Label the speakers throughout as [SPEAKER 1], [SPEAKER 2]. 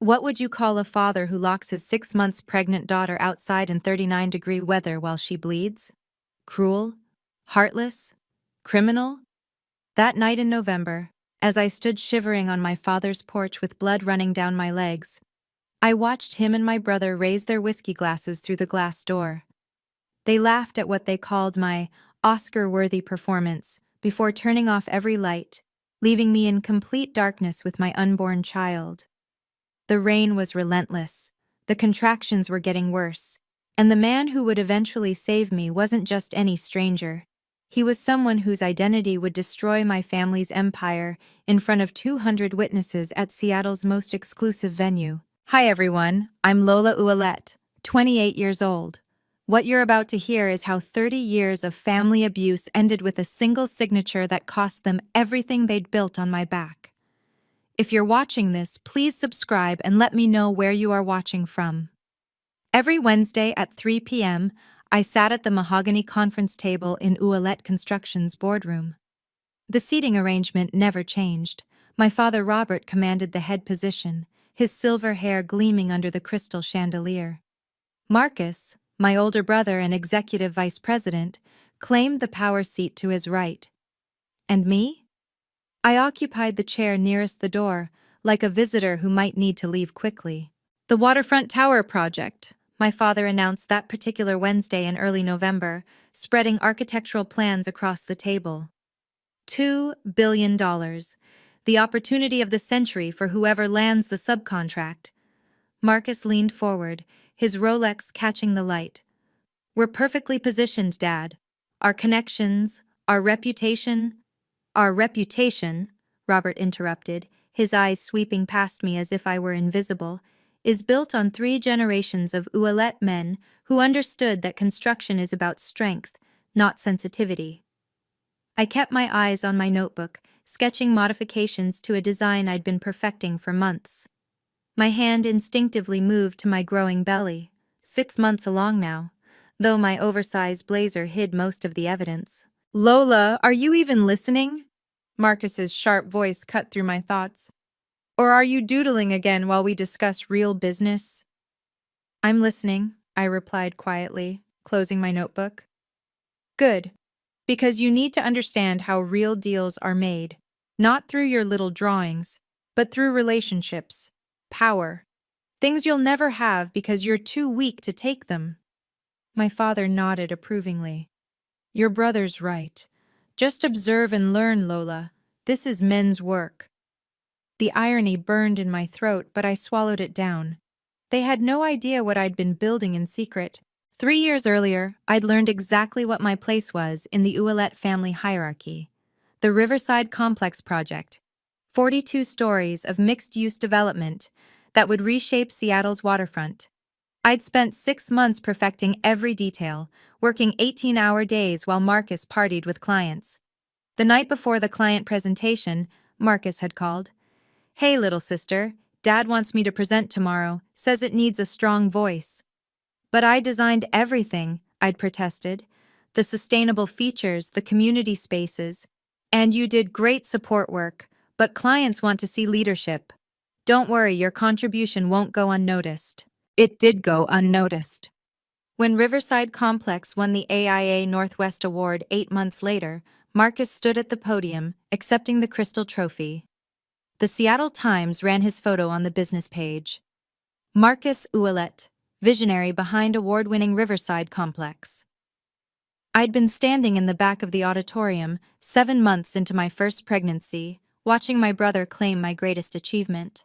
[SPEAKER 1] What would you call a father who locks his 6 months pregnant daughter outside in 39-degree weather while she bleeds? Cruel? Heartless? Criminal? That night in November, as I stood shivering on my father's porch with blood running down my legs, I watched him and my brother raise their whiskey glasses through the glass door. They laughed at what they called my Oscar-worthy performance before turning off every light, leaving me in complete darkness with my unborn child. The rain was relentless, the contractions were getting worse, and the man who would eventually save me wasn't just any stranger. He was someone whose identity would destroy my family's empire in front of 200 witnesses at Seattle's most exclusive venue. Hi everyone, I'm Lola Ouellette, 28 years old. What you're about to hear is how 30 years of family abuse ended with a single signature that cost them everything they'd built on my back. If you're watching this, please subscribe and let me know where you are watching from. Every Wednesday at 3 p.m., I sat at the mahogany conference table in Ouellette Construction's boardroom. The seating arrangement never changed. My father Robert commanded the head position, his silver hair gleaming under the crystal chandelier. Marcus, my older brother and executive vice president, claimed the power seat to his right. And me? I occupied the chair nearest the door, like a visitor who might need to leave quickly. The Waterfront Tower project, my father announced that particular Wednesday in early November, spreading architectural plans across the table. $2 billion, the opportunity of the century for whoever lands the subcontract. Marcus leaned forward, his Rolex catching the light. We're perfectly positioned, Dad. Our connections, our reputation, Robert interrupted, his eyes sweeping past me as if I were invisible, is built on 3 generations of Ouellette men who understood that construction is about strength, not sensitivity. I kept my eyes on my notebook, sketching modifications to a design I'd been perfecting for months. My hand instinctively moved to my growing belly, 6 months along now, though my oversized blazer hid most of the evidence. Lola, are you even listening? Marcus's sharp voice cut through my thoughts. Or are you doodling again while we discuss real business? I'm listening, I replied quietly, closing my notebook. Good, because you need to understand how real deals are made, not through your little drawings, but through relationships, power, things you'll never have because you're too weak to take them. My father nodded approvingly. Your brother's right. Just observe and learn, Lola. This is men's work. The irony burned in my throat, but I swallowed it down. They had no idea what I'd been building in secret. 3 years earlier, I'd learned exactly what my place was in the Ouellette family hierarchy. The Riverside Complex project. 42 stories of mixed-use development that would reshape Seattle's waterfront. I'd spent 6 months perfecting every detail, working 18-hour days while Marcus partied with clients. The night before the client presentation, Marcus had called. Hey, little sister, Dad wants me to present tomorrow, says it needs a strong voice. But I designed everything, I'd protested. The sustainable features, the community spaces. And you did great support work, but clients want to see leadership. Don't worry, your contribution won't go unnoticed. It did go unnoticed. When Riverside Complex won the AIA Northwest Award 8 months later, Marcus stood at the podium, accepting the Crystal Trophy. The Seattle Times ran his photo on the business page. Marcus Ouellette, visionary behind award-winning Riverside Complex. I'd been standing in the back of the auditorium, 7 months into my first pregnancy, watching my brother claim my greatest achievement.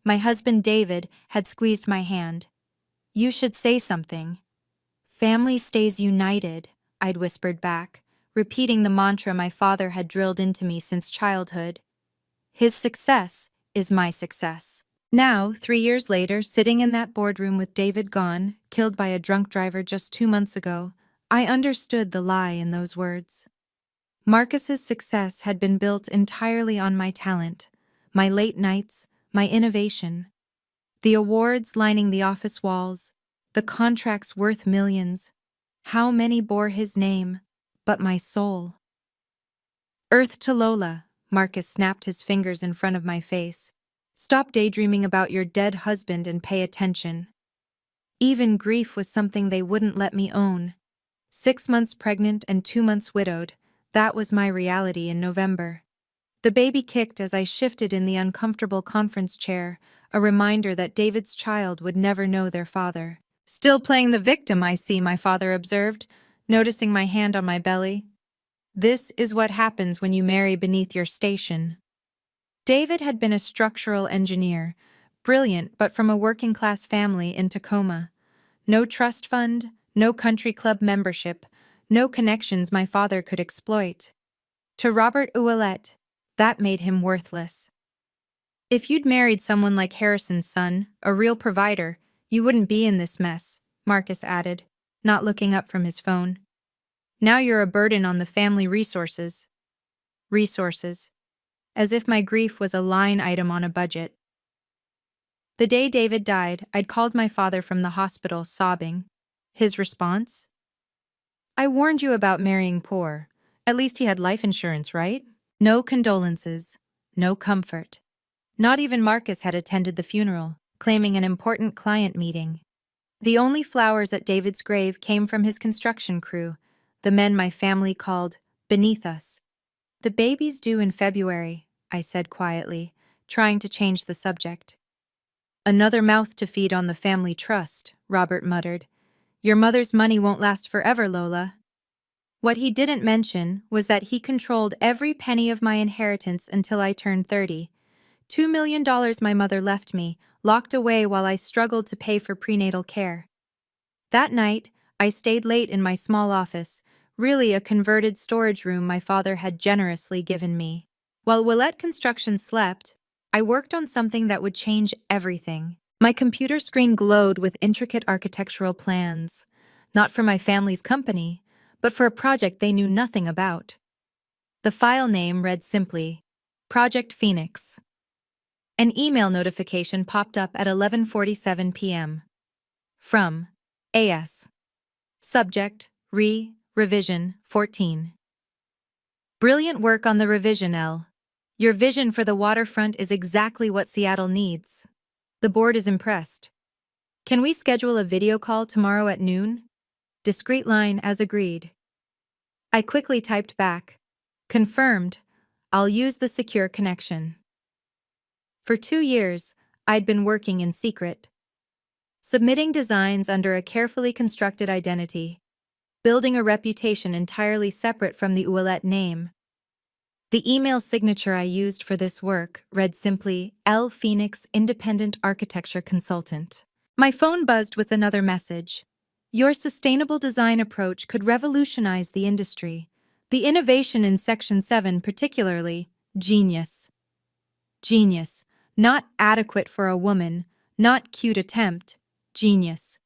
[SPEAKER 1] My husband David had squeezed my hand. You should say something. Family stays united, I'd whispered back, repeating the mantra my father had drilled into me since childhood. His success is my success. Now, 3 years later, sitting in that boardroom with David gone, killed by a drunk driver just 2 months ago, I understood the lie in those words. Marcus's success had been built entirely on my talent, my late nights, my innovation. The awards lining the office walls, the contracts worth millions. How many bore his name, but my soul? Earth to Lola, Marcus snapped his fingers in front of my face. Stop daydreaming about your dead husband and pay attention. Even grief was something they wouldn't let me own. 6 months pregnant and 2 months widowed, that was my reality in November. The baby kicked as I shifted in the uncomfortable conference chair, a reminder that David's child would never know their father. Still playing the victim, I see, my father observed, noticing my hand on my belly. This is what happens when you marry beneath your station. David had been a structural engineer, brilliant but from a working-class family in Tacoma. No trust fund, no country club membership, no connections my father could exploit. To Robert Ouellette, that made him worthless. If you'd married someone like Harrison's son, a real provider, you wouldn't be in this mess, Marcus added, not looking up from his phone. Now you're a burden on the family resources. Resources. As if my grief was a line item on a budget. The day David died, I'd called my father from the hospital, sobbing. His response? I warned you about marrying poor. At least he had life insurance, right? No condolences. No comfort. Not even Marcus had attended the funeral, claiming an important client meeting. The only flowers at David's grave came from his construction crew, the men my family called beneath us. The baby's due in February, I said quietly, trying to change the subject. Another mouth to feed on the family trust, Robert muttered. Your mother's money won't last forever, Lola. What he didn't mention was that he controlled every penny of my inheritance until I turned 30. $2 million my mother left me, locked away while I struggled to pay for prenatal care. That night, I stayed late in my small office, really a converted storage room my father had generously given me. While Ouellette Construction slept, I worked on something that would change everything. My computer screen glowed with intricate architectural plans, not for my family's company, but for a project they knew nothing about. The file name read simply, Project Phoenix. An email notification popped up at 11:47 p.m. From A.S. Subject, Revision 14. Brilliant work on the revision, L. Your vision for the waterfront is exactly what Seattle needs. The board is impressed. Can we schedule a video call tomorrow at noon? Discreet line as agreed. I quickly typed back. Confirmed. I'll use the secure connection. For 2 years, I'd been working in secret. Submitting designs under a carefully constructed identity. Building a reputation entirely separate from the Ouellette name. The email signature I used for this work read simply, L. Phoenix Independent Architecture Consultant. My phone buzzed with another message. Your sustainable design approach could revolutionize the industry. The innovation in Section 7 particularly, genius. Genius. Not adequate for a woman, not cute attempt, genius.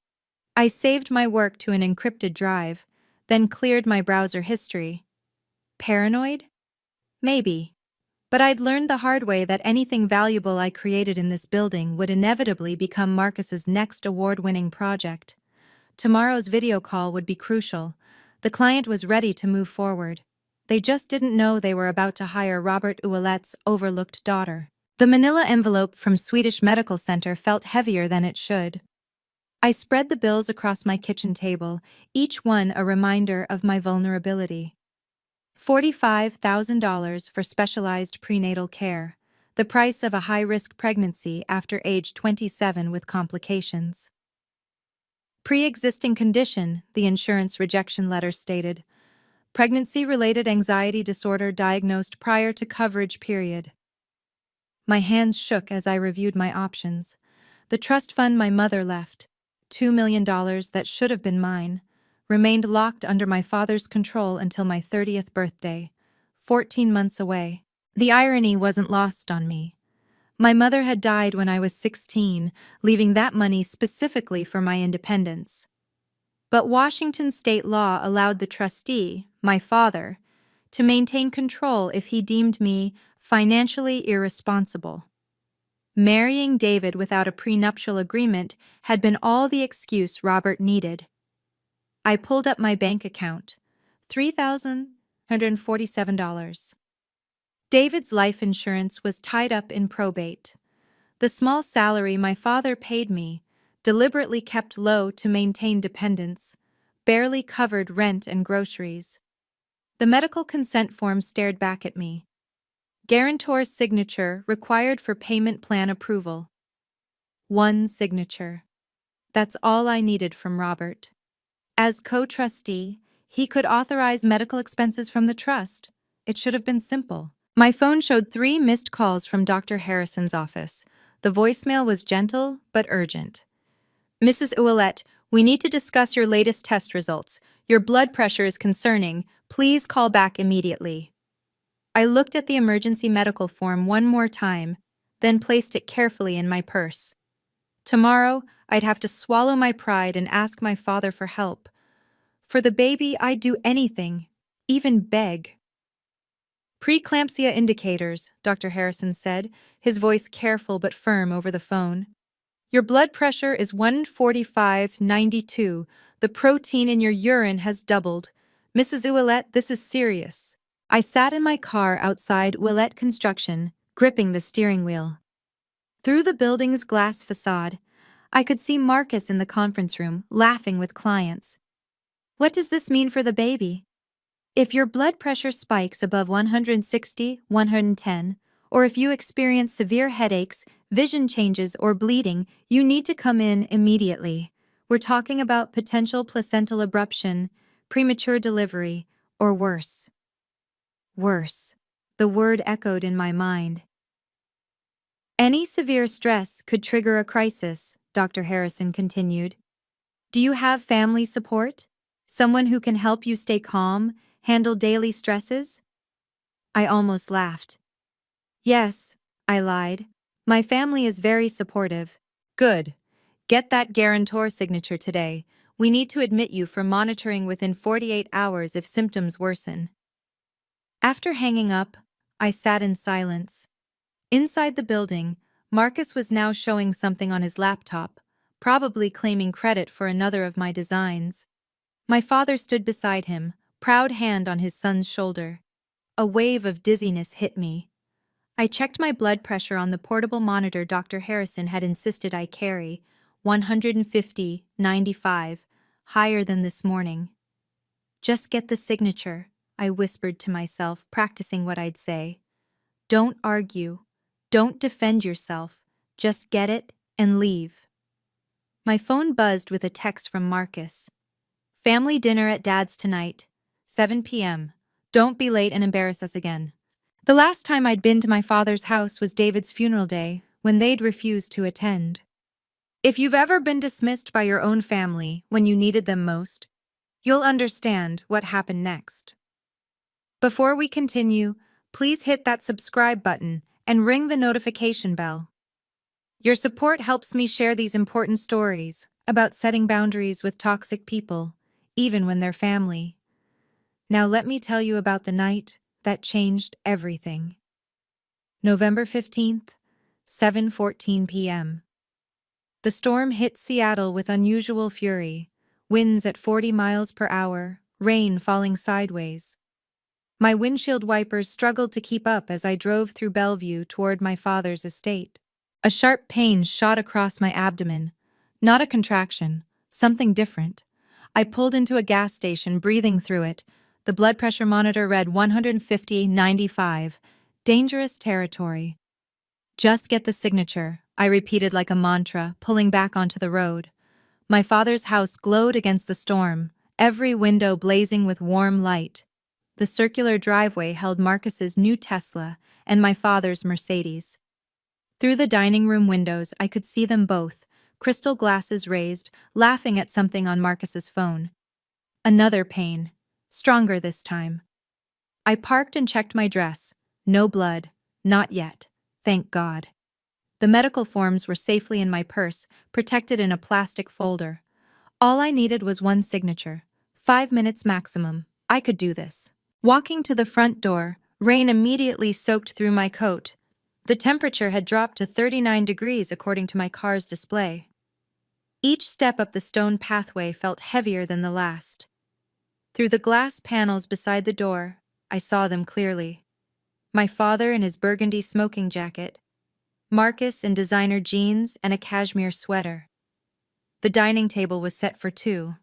[SPEAKER 1] I saved my work to an encrypted drive, then cleared my browser history. Paranoid? Maybe. But I'd learned the hard way that anything valuable I created in this building would inevitably become Marcus's next award-winning project. Tomorrow's video call would be crucial. The client was ready to move forward. They just didn't know they were about to hire Robert Ouellette's overlooked daughter. The manila envelope from Swedish Medical Center felt heavier than it should. I spread the bills across my kitchen table, each one a reminder of my vulnerability. $45,000 for specialized prenatal care, the price of a high-risk pregnancy after age 27 with complications. Pre-existing condition, the insurance rejection letter stated. Pregnancy-related anxiety disorder diagnosed prior to coverage period. My hands shook as I reviewed my options. The trust fund my mother left, $2 million that should have been mine, remained locked under my father's control until my 30th birthday, 14 months away. The irony wasn't lost on me. My mother had died when I was 16, leaving that money specifically for my independence. But Washington state law allowed the trustee, my father, to maintain control if he deemed me financially irresponsible. Marrying David without a prenuptial agreement had been all the excuse Robert needed. I pulled up my bank account, $3,147. David's life insurance was tied up in probate. The small salary my father paid me, deliberately kept low to maintain dependence, barely covered rent and groceries. The medical consent form stared back at me. Guarantor's signature required for payment plan approval. One signature. That's all I needed from Robert. As co-trustee, he could authorize medical expenses from the trust. It should have been simple. My phone showed 3 missed calls from Dr. Harrison's office. The voicemail was gentle but urgent. Mrs. Ouellette, we need to discuss your latest test results. Your blood pressure is concerning. Please call back immediately. I looked at the emergency medical form one more time, then placed it carefully in my purse. Tomorrow, I'd have to swallow my pride and ask my father for help. For the baby, I'd do anything, even beg. Preeclampsia indicators, Dr. Harrison said, his voice careful but firm over the phone. Your blood pressure is 145/92. The protein in your urine has doubled. Mrs. Ouellette, this is serious. I sat in my car outside Ouellette Construction, gripping the steering wheel. Through the building's glass facade, I could see Marcus in the conference room, laughing with clients. What does this mean for the baby? If your blood pressure spikes above 160/110, or if you experience severe headaches, vision changes, or bleeding, you need to come in immediately. We're talking about potential placental abruption, premature delivery, or worse. Worse. The word echoed in my mind. Any severe stress could trigger a crisis, Dr. Harrison continued. Do you have family support? Someone who can help you stay calm, handle daily stresses? I almost laughed. Yes, I lied. My family is very supportive. Good. Get that guarantor signature today. We need to admit you for monitoring within 48 hours if symptoms worsen. After hanging up, I sat in silence. Inside the building, Marcus was now showing something on his laptop, probably claiming credit for another of my designs. My father stood beside him, proud hand on his son's shoulder. A wave of dizziness hit me. I checked my blood pressure on the portable monitor Dr. Harrison had insisted I carry, 150/95, higher than this morning. Just get the signature, I whispered to myself, practicing what I'd say. Don't argue. Don't defend yourself. Just get it and leave. My phone buzzed with a text from Marcus. Family dinner at Dad's tonight, 7 p.m. Don't be late and embarrass us again. The last time I'd been to my father's house was David's funeral day, when they'd refused to attend. If you've ever been dismissed by your own family when you needed them most, you'll understand what happened next. Before we continue, please hit that subscribe button and ring the notification bell. Your support helps me share these important stories about setting boundaries with toxic people, even when they're family. Now let me tell you about the night that changed everything. November 15th, 7:14 p.m. The storm hit Seattle with unusual fury, winds at 40 miles per hour, rain falling sideways. My windshield wipers struggled to keep up as I drove through Bellevue toward my father's estate. A sharp pain shot across my abdomen. Not a contraction, something different. I pulled into a gas station, breathing through it. The blood pressure monitor read 150/95. Dangerous territory. Just get the signature, I repeated like a mantra, pulling back onto the road. My father's house glowed against the storm, every window blazing with warm light. The circular driveway held Marcus's new Tesla and my father's Mercedes. Through the dining room windows, I could see them both, crystal glasses raised, laughing at something on Marcus's phone. Another pain, stronger this time. I parked and checked my dress. No blood. Not yet. Thank God. The medical forms were safely in my purse, protected in a plastic folder. All I needed was one signature. 5 minutes maximum. I could do this. Walking to the front door, rain immediately soaked through my coat. The temperature had dropped to 39 degrees according to my car's display. Each step up the stone pathway felt heavier than the last. Through the glass panels beside the door, I saw them clearly. My father in his burgundy smoking jacket, Marcus in designer jeans and a cashmere sweater. The dining table was set for two.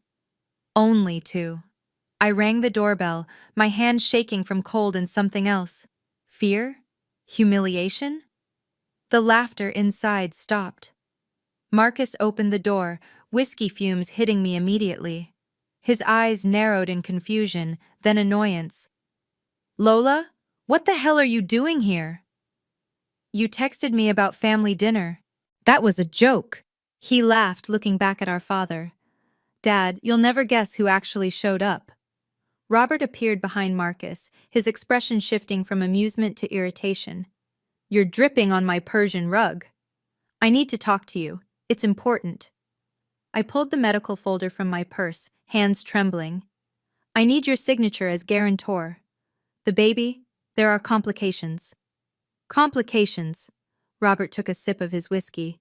[SPEAKER 1] Only two. I rang the doorbell, my hand shaking from cold and something else. Fear? Humiliation? The laughter inside stopped. Marcus opened the door, whiskey fumes hitting me immediately. His eyes narrowed in confusion, then annoyance. Lola, what the hell are you doing here? You texted me about family dinner. That was a joke. He laughed, looking back at our father. Dad, you'll never guess who actually showed up. Robert appeared behind Marcus, his expression shifting from amusement to irritation. You're dripping on my Persian rug. I need to talk to you. It's important. I pulled the medical folder from my purse, hands trembling. I need your signature as guarantor. The baby, there are complications. Complications. Robert took a sip of his whiskey.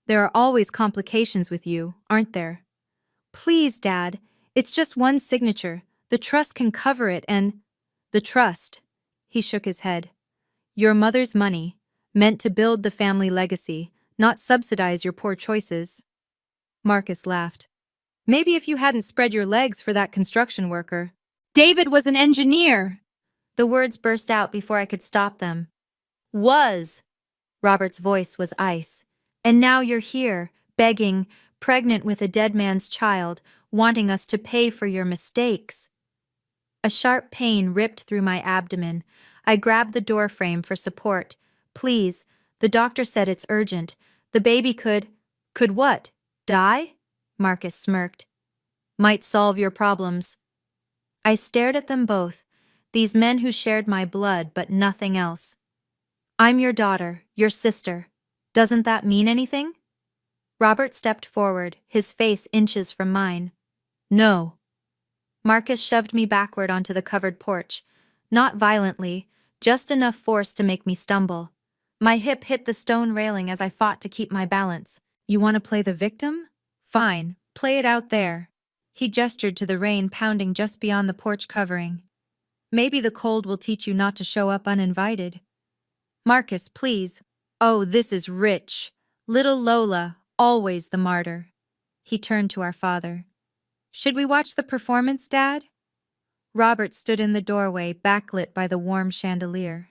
[SPEAKER 1] There are always complications with you, aren't there? Please, Dad. It's just one signature. The trust can cover it and… The trust. He shook his head. Your mother's money, meant to build the family legacy, not subsidize your poor choices. Marcus laughed. Maybe if you hadn't spread your legs for that construction worker. David was an engineer. The words burst out before I could stop them. Was. Robert's voice was ice. And now you're here, begging, pregnant with a dead man's child, wanting us to pay for your mistakes. A sharp pain ripped through my abdomen. I grabbed the door frame for support. Please, the doctor said it's urgent. The baby could… Could what? Die? Marcus smirked. Might solve your problems. I stared at them both, these men who shared my blood but nothing else. I'm your daughter, your sister. Doesn't that mean anything? Robert stepped forward, his face inches from mine. No. Marcus shoved me backward onto the covered porch. Not violently, just enough force to make me stumble. My hip hit the stone railing as I fought to keep my balance. You want to play the victim? Fine, play it out there. He gestured to the rain pounding just beyond the porch covering. Maybe the cold will teach you not to show up uninvited. Marcus, please. Oh, this is rich. Little Lola, always the martyr. He turned to our father. Should we watch the performance, Dad? Robert stood in the doorway, backlit by the warm chandelier.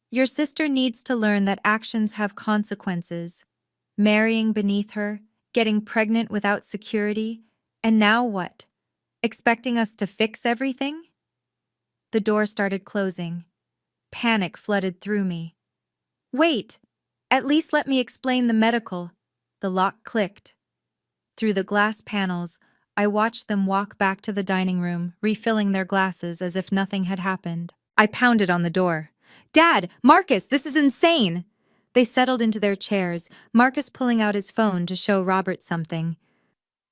[SPEAKER 1] Your sister needs to learn that actions have consequences. Marrying beneath her, getting pregnant without security, and now what? Expecting us to fix everything? The door started closing. Panic flooded through me. Wait! At least let me explain the medical. The lock clicked. Through the glass panels, I watched them walk back to the dining room, refilling their glasses as if nothing had happened. I pounded on the door. Dad! Marcus! This is insane! They settled into their chairs, Marcus pulling out his phone to show Robert something.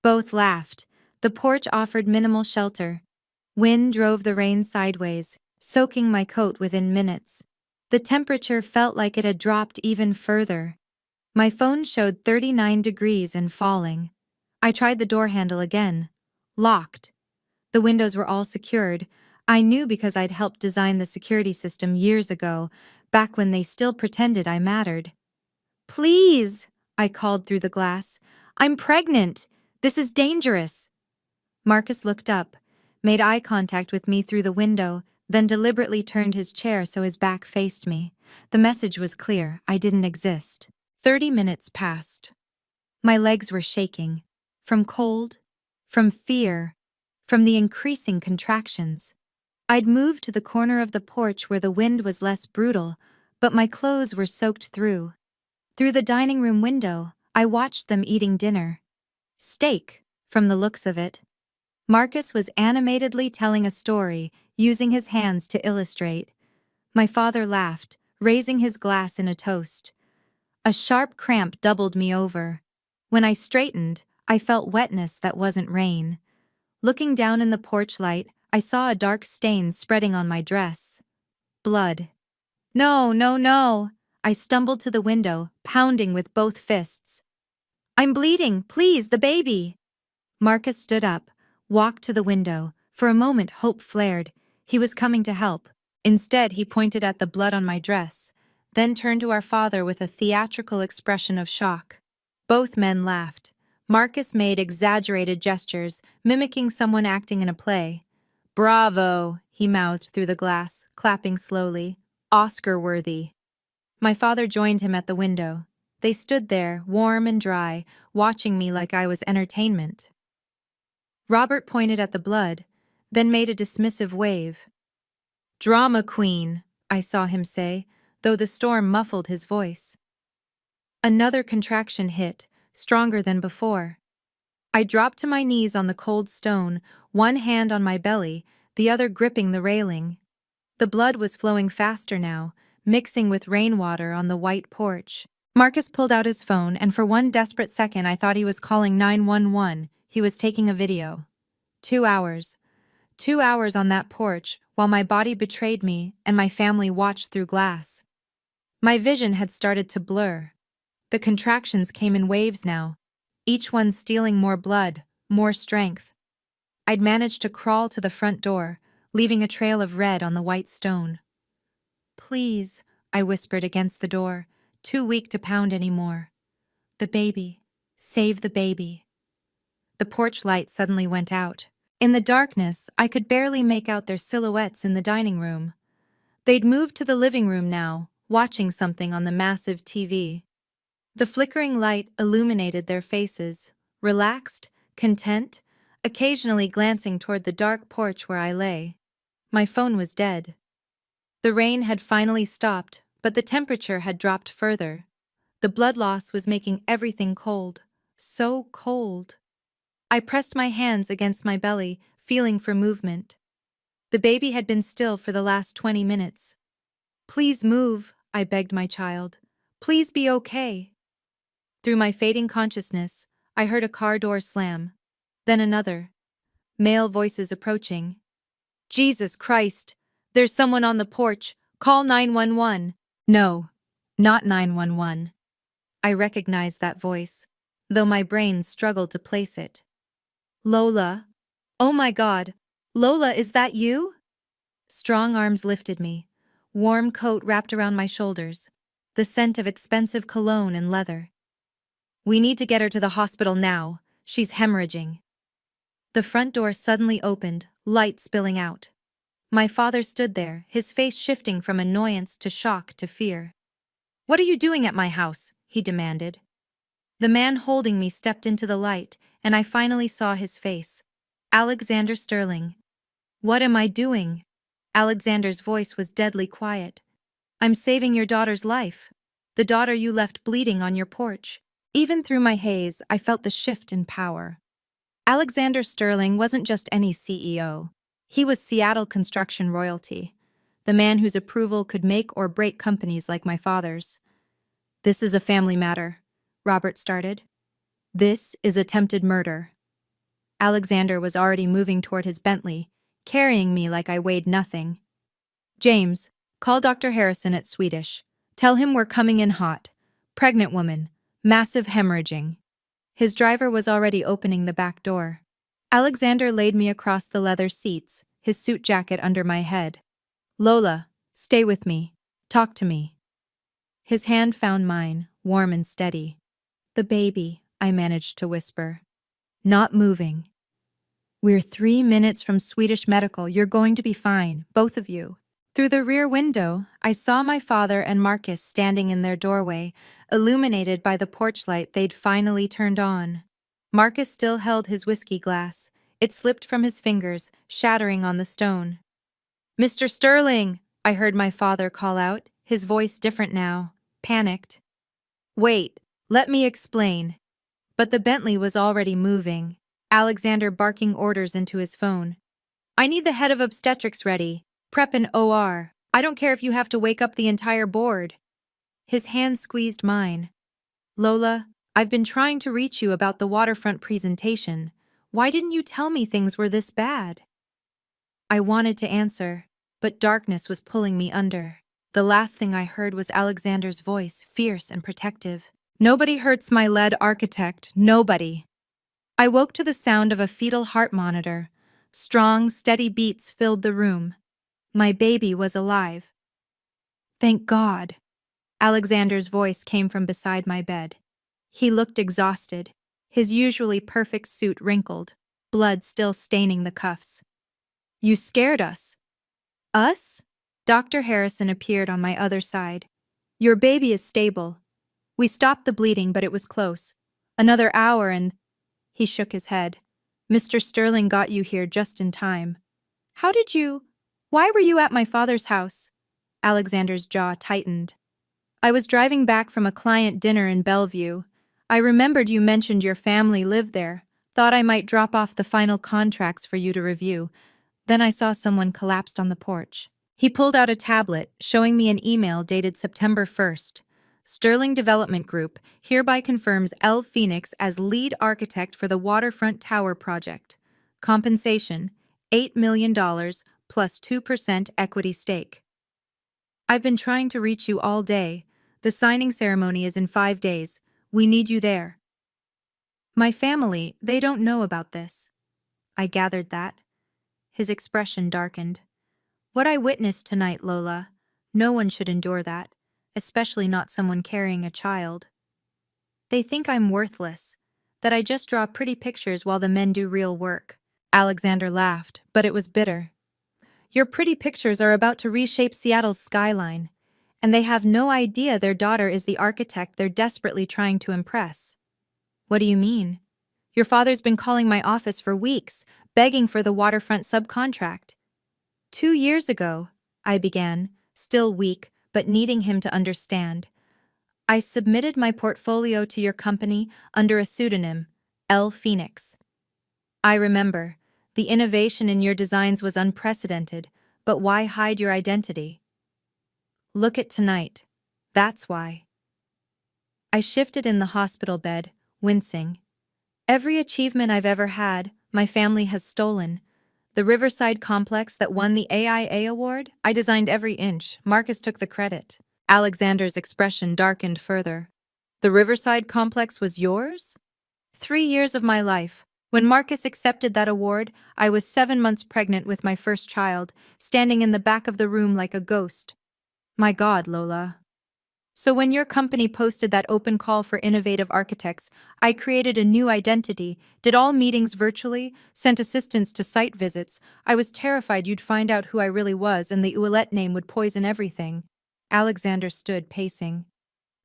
[SPEAKER 1] Both laughed. The porch offered minimal shelter. Wind drove the rain sideways, soaking my coat within minutes. The temperature felt like it had dropped even further. My phone showed 39 degrees and falling. I tried the door handle again. Locked. The windows were all secured. I knew because I'd helped design the security system years ago, back when they still pretended I mattered. Please, I called through the glass. I'm pregnant. This is dangerous. Marcus looked up, made eye contact with me through the window, then deliberately turned his chair so his back faced me. The message was clear. I didn't exist. 30 minutes passed. My legs were shaking. From cold, from fear, from the increasing contractions. I'd moved to the corner of the porch where the wind was less brutal, but my clothes were soaked through. Through the dining room window, I watched them eating dinner. Steak, from the looks of it. Marcus was animatedly telling a story, using his hands to illustrate. My father laughed, raising his glass in a toast. A sharp cramp doubled me over. When I straightened, I felt wetness that wasn't rain. Looking down in the porch light, I saw a dark stain spreading on my dress. Blood. No, no, no! I stumbled to the window, pounding with both fists. I'm bleeding, please, the baby! Marcus stood up, walked to the window. For a moment, hope flared. He was coming to help. Instead, he pointed at the blood on my dress. then turned to our father with a theatrical expression of shock. Both men laughed. Marcus made exaggerated gestures, mimicking someone acting in a play. "Bravo," he mouthed through the glass, clapping slowly. "Oscar-worthy." My father joined him at the window. They stood there, warm and dry, watching me like I was entertainment. Robert pointed at the blood, then made a dismissive wave. "Drama queen," I saw him say, though the storm muffled his voice. Another contraction hit, stronger than before. I dropped to my knees on the cold stone, one hand on my belly, the other gripping the railing. The blood was flowing faster now, mixing with rainwater on the white porch. Marcus pulled out his phone, and for one desperate second I thought he was calling 911. He was taking a video. 2 hours. 2 hours on that porch, while my body betrayed me and my family watched through glass. My vision had started to blur. The contractions came in waves now, each one stealing more blood, more strength. I'd managed to crawl to the front door, leaving a trail of red on the white stone. "Please," I whispered against the door, too weak to pound anymore. "The baby. Save the baby." The porch light suddenly went out. In the darkness, I could barely make out their silhouettes in the dining room. They'd moved to the living room now, watching something on the massive TV. The flickering light illuminated their faces, relaxed, content, occasionally glancing toward the dark porch where I lay. My phone was dead. The rain had finally stopped, but the temperature had dropped further. The blood loss was making everything cold. So cold. I pressed my hands against my belly, feeling for movement. The baby had been still for the last 20 minutes. "Please move," I begged my child. "Please be okay." Through my fading consciousness, I heard a car door slam. Then another. Male voices approaching. "Jesus Christ! There's someone on the porch! Call 911! No, not 911. I recognized that voice, though my brain struggled to place it. "Lola? Oh my God! Lola, is that you?" Strong arms lifted me, warm coat wrapped around my shoulders, the scent of expensive cologne and leather. "We need to get her to the hospital now. She's hemorrhaging." The front door suddenly opened, light spilling out. My father stood there, his face shifting from annoyance to shock to fear. "What are you doing at my house?" he demanded. The man holding me stepped into the light, and I finally saw his face. Alexander Sterling. "What am I doing?" Alexander's voice was deadly quiet. "I'm saving your daughter's life. The daughter you left bleeding on your porch." Even through my haze, I felt the shift in power. Alexander Sterling wasn't just any CEO. He was Seattle construction royalty, the man whose approval could make or break companies like my father's. "This is a family matter," Robert started. "This is attempted murder." Alexander was already moving toward his Bentley, carrying me like I weighed nothing. "James, call Dr. Harrison at Swedish. Tell him we're coming in hot. Pregnant woman. Massive hemorrhaging." His driver was already opening the back door. Alexander laid me across the leather seats, his suit jacket under my head. "Lola, stay with me. Talk to me." His hand found mine, warm and steady. "The baby," I managed to whisper. "Not moving." "We're 3 minutes from Swedish Medical. You're going to be fine, both of you." Through the rear window, I saw my father and Marcus standing in their doorway, illuminated by the porch light they'd finally turned on. Marcus still held his whiskey glass. It slipped from his fingers, shattering on the stone. "Mr. Sterling!" I heard my father call out, his voice different now, panicked. "Wait, let me explain." But the Bentley was already moving, Alexander barking orders into his phone. "I need the head of obstetrics ready. Prep an OR. I don't care if you have to wake up the entire board." His hand squeezed mine. "Lola, I've been trying to reach you about the waterfront presentation. Why didn't you tell me things were this bad?" I wanted to answer, but darkness was pulling me under. The last thing I heard was Alexander's voice, fierce and protective. "Nobody hurts my lead architect, nobody." I woke to the sound of a fetal heart monitor. Strong, steady beats filled the room. My baby was alive. Thank God. Alexander's voice came from beside my bed. He looked exhausted, his usually perfect suit wrinkled, blood still staining the cuffs. You scared us. Us? Dr. Harrison appeared on my other side. Your baby is stable. We stopped the bleeding, but it was close. Another hour and… He shook his head. Mr. Sterling got you here just in time. How did you… Why were you at my father's house? Alexander's jaw tightened. I was driving back from a client dinner in Bellevue. I remembered you mentioned your family lived there. Thought I might drop off the final contracts for you to review. Then I saw someone collapsed on the porch. He pulled out a tablet, showing me an email dated September 1st. Sterling Development Group hereby confirms L. Phoenix as lead architect for the Waterfront Tower project. Compensation, $8 million plus 2% equity stake. I've been trying to reach you all day. The signing ceremony is in 5 days. We need you there. My family, they don't know about this. I gathered that. His expression darkened. What I witnessed tonight, Lola, no one should endure that, especially not someone carrying a child. They think I'm worthless, that I just draw pretty pictures while the men do real work. Alexander laughed, but it was bitter. Your pretty pictures are about to reshape Seattle's skyline, and they have no idea their daughter is the architect they're desperately trying to impress. What do you mean? Your father's been calling my office for weeks, begging for the waterfront subcontract. 2 years ago, I began, still weak, but needing him to understand. I submitted my portfolio to your company under a pseudonym, L. Phoenix. I remember, the innovation in your designs was unprecedented, but why hide your identity? Look at tonight. That's why. I shifted in the hospital bed, wincing. Every achievement I've ever had, my family has stolen. The Riverside complex that won the AIA award, I designed every inch. Marcus took the credit. Alexander's expression darkened further. The Riverside complex was yours? 3 years of my life. When Marcus accepted that award, I was 7 months pregnant with my first child, standing in the back of the room like a ghost. My God, Lola. So when your company posted that open call for innovative architects, I created a new identity, did all meetings virtually, sent assistants to site visits. I was terrified you'd find out who I really was and the Ouellette name would poison everything. Alexander stood pacing.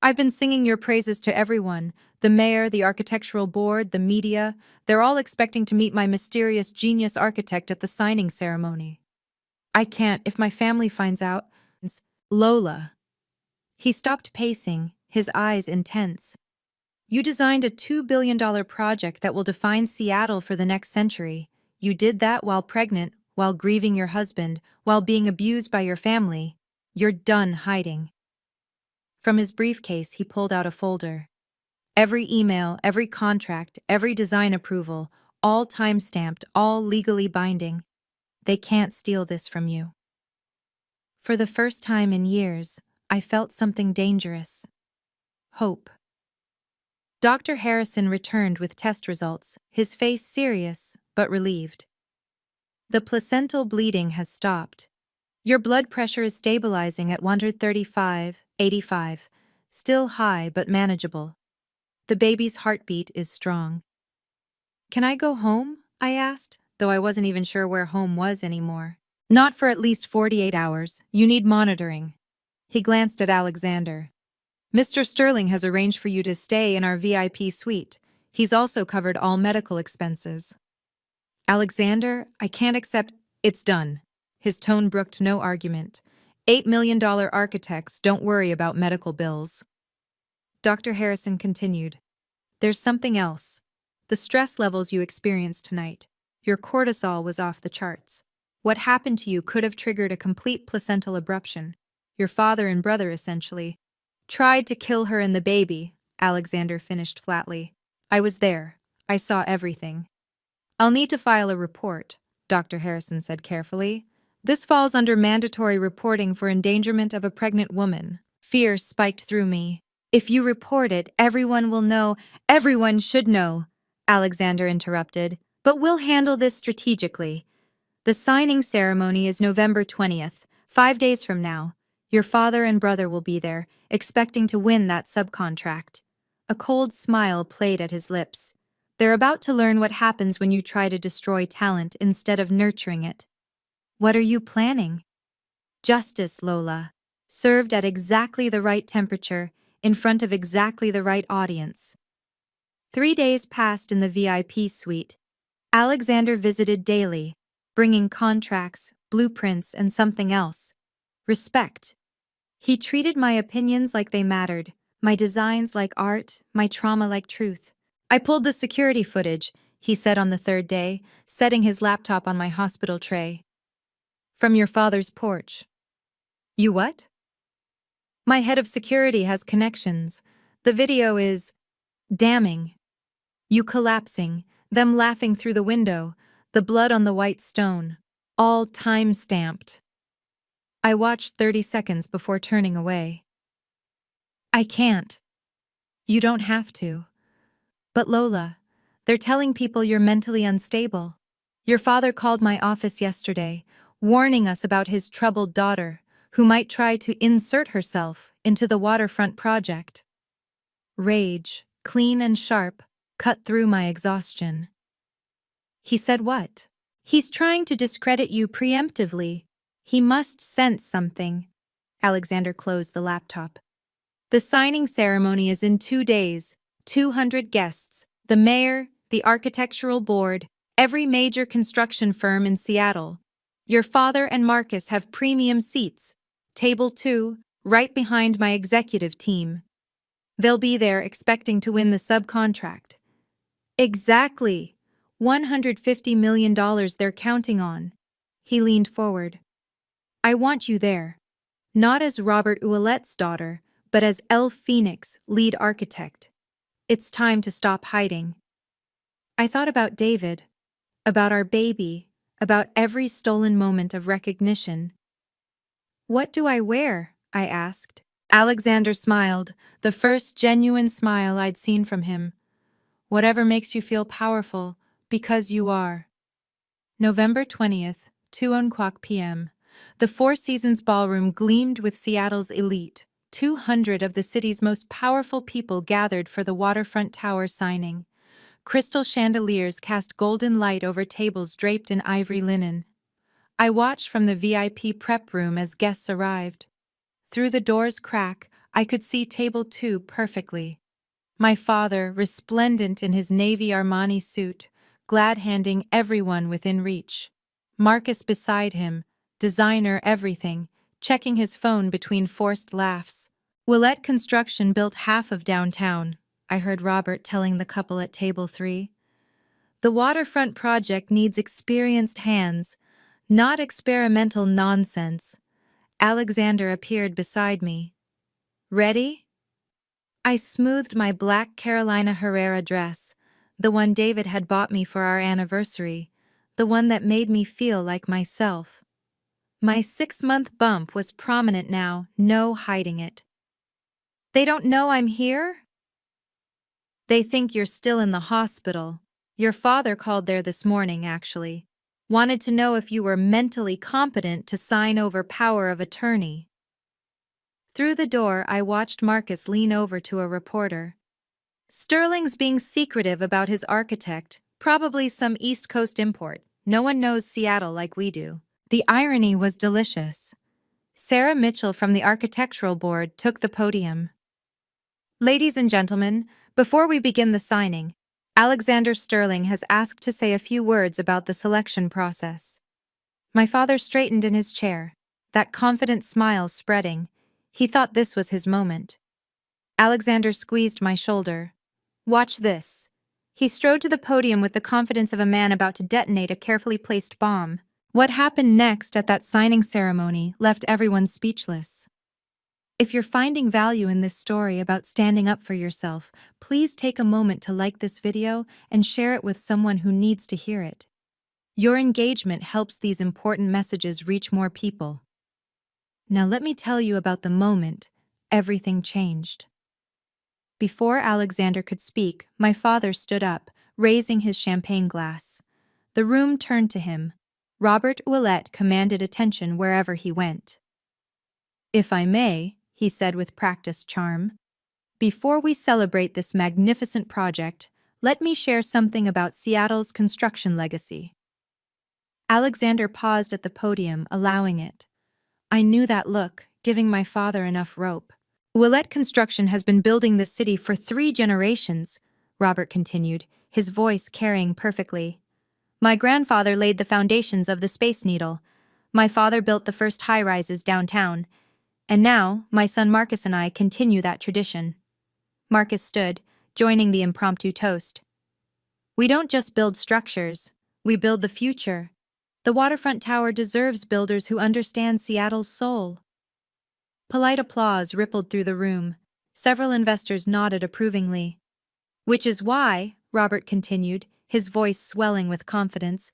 [SPEAKER 1] I've been singing your praises to everyone, the mayor, the architectural board, the media. They're all expecting to meet my mysterious genius architect at the signing ceremony. I can't if my family finds out. Lola. He stopped pacing, his eyes intense. You designed a $2 billion project that will define Seattle for the next century. You did that while pregnant, while grieving your husband, while being abused by your family. You're done hiding. From his briefcase, he pulled out a folder. Every email, every contract, every design approval, all time-stamped, all legally binding. They can't steal this from you. For the first time in years, I felt something dangerous. Hope. Dr. Harrison returned with test results, his face serious, but relieved. The placental bleeding has stopped. Your blood pressure is stabilizing at 135/85, still high but manageable. The baby's heartbeat is strong. Can I go home? I asked, though I wasn't even sure where home was anymore. Not for at least 48 hours. You need monitoring. He glanced at Alexander. Mr. Sterling has arranged for you to stay in our VIP suite. He's also covered all medical expenses. Alexander, I can't accept… It's done. His tone brooked no argument. $8 million architects don't worry about medical bills. Dr. Harrison continued. There's something else. The stress levels you experienced tonight. Your cortisol was off the charts. What happened to you could have triggered a complete placental abruption. Your father and brother, essentially, tried to kill her and the baby, Alexander finished flatly. I was there. I saw everything. I'll need to file a report, Dr. Harrison said carefully. This falls under mandatory reporting for endangerment of a pregnant woman. Fear spiked through me. If you report it, everyone will know. Everyone should know, Alexander interrupted. But we'll handle this strategically. The signing ceremony is November 20th, 5 days from now. Your father and brother will be there, expecting to win that subcontract. A cold smile played at his lips. They're about to learn what happens when you try to destroy talent instead of nurturing it. What are you planning? Justice, Lola. Served at exactly the right temperature, in front of exactly the right audience. 3 days passed in the VIP suite. Alexander visited daily, bringing contracts, blueprints, and something else. Respect. He treated my opinions like they mattered, my designs like art, my trauma like truth. I pulled the security footage, he said on the third day, setting his laptop on my hospital tray. From your father's porch. You what? My head of security has connections. The video is damning. You collapsing, them laughing through the window, the blood on the white stone, all time-stamped. I watched 30 seconds before turning away. I can't. You don't have to. But Lola, they're telling people you're mentally unstable. Your father called my office yesterday, warning us about his troubled daughter, who might try to insert herself into the waterfront project. Rage, clean and sharp, cut through my exhaustion. He said what? He's trying to discredit you preemptively. He must sense something. Alexander closed the laptop. The signing ceremony is in 2 days, 200 guests, the mayor, the architectural board, every major construction firm in Seattle. Your father and Marcus have premium seats, table 2, right behind my executive team. They'll be there expecting to win the subcontract. Exactly. $150 million they're counting on. He leaned forward. I want you there. Not as Robert Ouellette's daughter, but as Elle Phoenix, lead architect. It's time to stop hiding. I thought about David, about our baby, about every stolen moment of recognition. What do I wear? I asked. Alexander smiled, the first genuine smile I'd seen from him. Whatever makes you feel powerful, because you are. November 20th, 2:00 p.m. The Four Seasons Ballroom gleamed with Seattle's elite. 200 of the city's most powerful people gathered for the waterfront tower signing. Crystal chandeliers cast golden light over tables draped in ivory linen. I watched from the VIP prep room as guests arrived. Through the door's crack, I could see table 2 perfectly. My father, resplendent in his navy Armani suit, glad-handing everyone within reach. Marcus beside him, designer everything, checking his phone between forced laughs. Ouellette Construction built half of downtown, I heard Robert telling the couple at table 3. The waterfront project needs experienced hands, not experimental nonsense. Alexander appeared beside me. Ready? I smoothed my black Carolina Herrera dress, the one David had bought me for our anniversary, the one that made me feel like myself. My 6-month bump was prominent now, no hiding it. They don't know I'm here? They think you're still in the hospital. Your father called there this morning, actually. Wanted to know if you were mentally competent to sign over power of attorney. Through the door, I watched Marcus lean over to a reporter. Sterling's being secretive about his architect, probably some East Coast import. No one knows Seattle like we do. The irony was delicious. Sarah Mitchell from the architectural board took the podium. Ladies and gentlemen, before we begin the signing, Alexander Sterling has asked to say a few words about the selection process. My father straightened in his chair, that confident smile spreading. He thought this was his moment. Alexander squeezed my shoulder. Watch this. He strode to the podium with the confidence of a man about to detonate a carefully placed bomb. What happened next at that signing ceremony left everyone speechless. If you're finding value in this story about standing up for yourself, please take a moment to like this video and share it with someone who needs to hear it. Your engagement helps these important messages reach more people. Now let me tell you about the moment everything changed. Before Alexander could speak, my father stood up, raising his champagne glass. The room turned to him. Robert Ouellette commanded attention wherever he went. "If I may," he said with practiced charm, "before we celebrate this magnificent project, let me share something about Seattle's construction legacy." Alexander paused at the podium, allowing it. I knew that look, giving my father enough rope. "Willett Construction has been building this city for 3 generations," Robert continued, his voice carrying perfectly. "My grandfather laid the foundations of the Space Needle. My father built the first high-rises downtown. And now, my son Marcus and I continue that tradition." Marcus stood, joining the impromptu toast. "We don't just build structures, we build the future. The waterfront tower deserves builders who understand Seattle's soul." Polite applause rippled through the room. Several investors nodded approvingly. "Which is why," Robert continued, his voice swelling with confidence,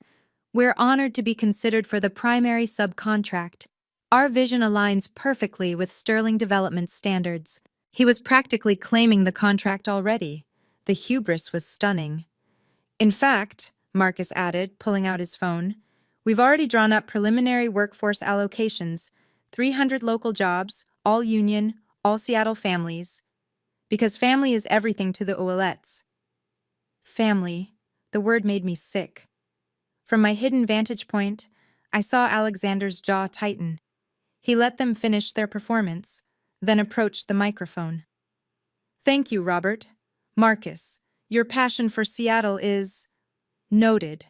[SPEAKER 1] "we're honored to be considered for the primary subcontract. Our vision aligns perfectly with Sterling Development's standards." He was practically claiming the contract already. The hubris was stunning. "In fact," Marcus added, pulling out his phone, "we've already drawn up preliminary workforce allocations, 300 local jobs, all union, all Seattle families. Because family is everything to the Ouellets." Family. The word made me sick. From my hidden vantage point, I saw Alexander's jaw tighten. He let them finish their performance, then approached the microphone. "Thank you, Robert. Marcus, your passion for Seattle is noted."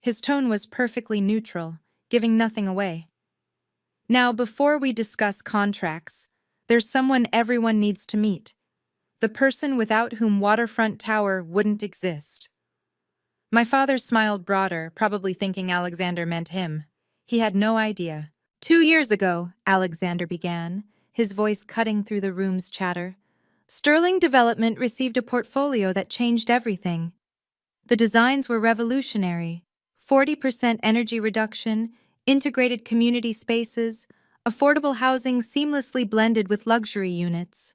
[SPEAKER 1] His tone was perfectly neutral, giving nothing away. "Now, before we discuss contracts, there's someone everyone needs to meet. The person without whom Waterfront Tower wouldn't exist." My father smiled broader, probably thinking Alexander meant him. He had no idea. "2 years ago," Alexander began, his voice cutting through the room's chatter, "Sterling Development received a portfolio that changed everything. The designs were revolutionary. 40% energy reduction, integrated community spaces, affordable housing seamlessly blended with luxury units."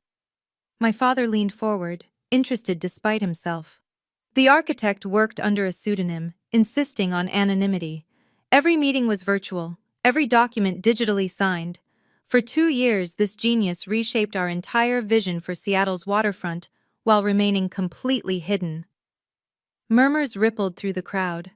[SPEAKER 1] My father leaned forward, interested despite himself. The architect worked under a pseudonym, insisting on anonymity. Every meeting was virtual, every document digitally signed. For 2 years, this genius reshaped our entire vision for Seattle's waterfront while remaining completely hidden. Murmurs rippled through the crowd.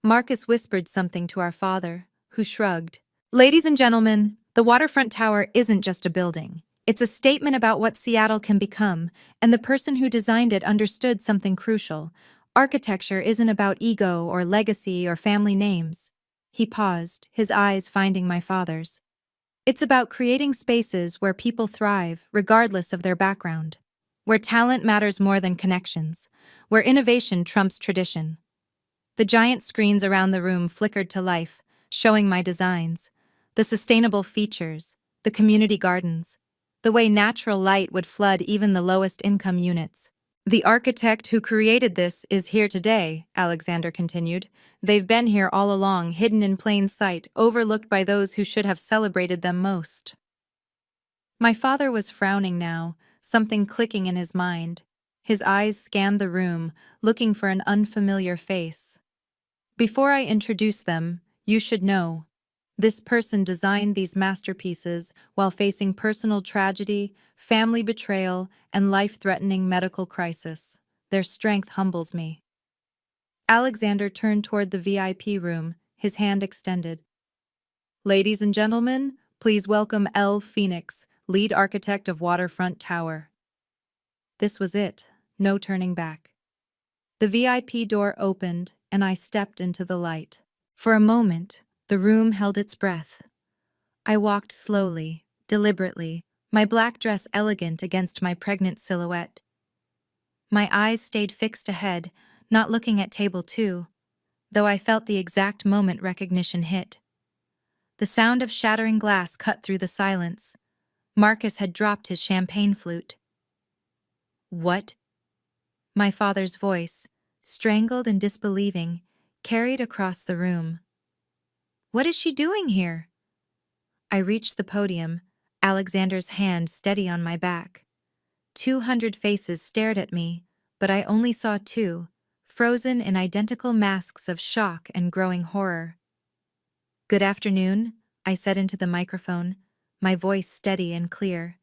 [SPEAKER 1] Marcus whispered something to our father, who shrugged. "Ladies and gentlemen, the waterfront tower isn't just a building. It's a statement about what Seattle can become, and the person who designed it understood something crucial. Architecture isn't about ego or legacy or family names." He paused, his eyes finding my father's. "It's about creating spaces where people thrive, regardless of their background. Where talent matters more than connections. Where innovation trumps tradition." The giant screens around the room flickered to life, showing my designs. The sustainable features, the community gardens, the way natural light would flood even the lowest income units. "The architect who created this is here today," Alexander continued. "They've been here all along, hidden in plain sight, overlooked by those who should have celebrated them most." My father was frowning now, something clicking in his mind. His eyes scanned the room, looking for an unfamiliar face. "Before I introduce them, you should know. This person designed these masterpieces while facing personal tragedy, family betrayal, and life-threatening medical crisis. Their strength humbles me." Alexander turned toward the VIP room, his hand extended. "Ladies and gentlemen, please welcome L. Phoenix, lead architect of Waterfront Tower." This was it, no turning back. The VIP door opened, and I stepped into the light. For a moment, the room held its breath. I walked slowly, deliberately, my black dress elegant against my pregnant silhouette. My eyes stayed fixed ahead, not looking at table 2, though I felt the exact moment recognition hit. The sound of shattering glass cut through the silence. Marcus had dropped his champagne flute. "What?" My father's voice, strangled and disbelieving, carried across the room. "What is she doing here?" I reached the podium, Alexander's hand steady on my back. 200 faces stared at me, but I only saw 2, frozen in identical masks of shock and growing horror. "Good afternoon," I said into the microphone. my voice steady and clear.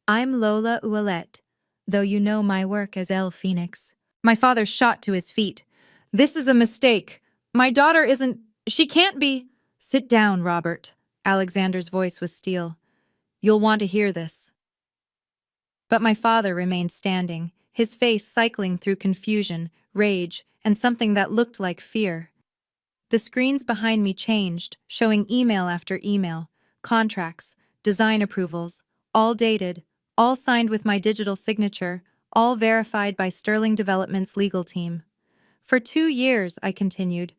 [SPEAKER 1] I'm Lola Ouellette, though you know my work as El Phoenix. My father shot to his feet. This is a mistake. My daughter isn't. She can't be. Sit down, Robert. Alexander's voice was steel. You'll want to hear this. But my father remained standing, his face cycling through confusion, rage, and something that looked like fear. The screens behind me changed, showing email after email, contracts, design approvals, all dated, all signed with my digital signature, all verified by Sterling Development's legal team. For 2 years, I continued,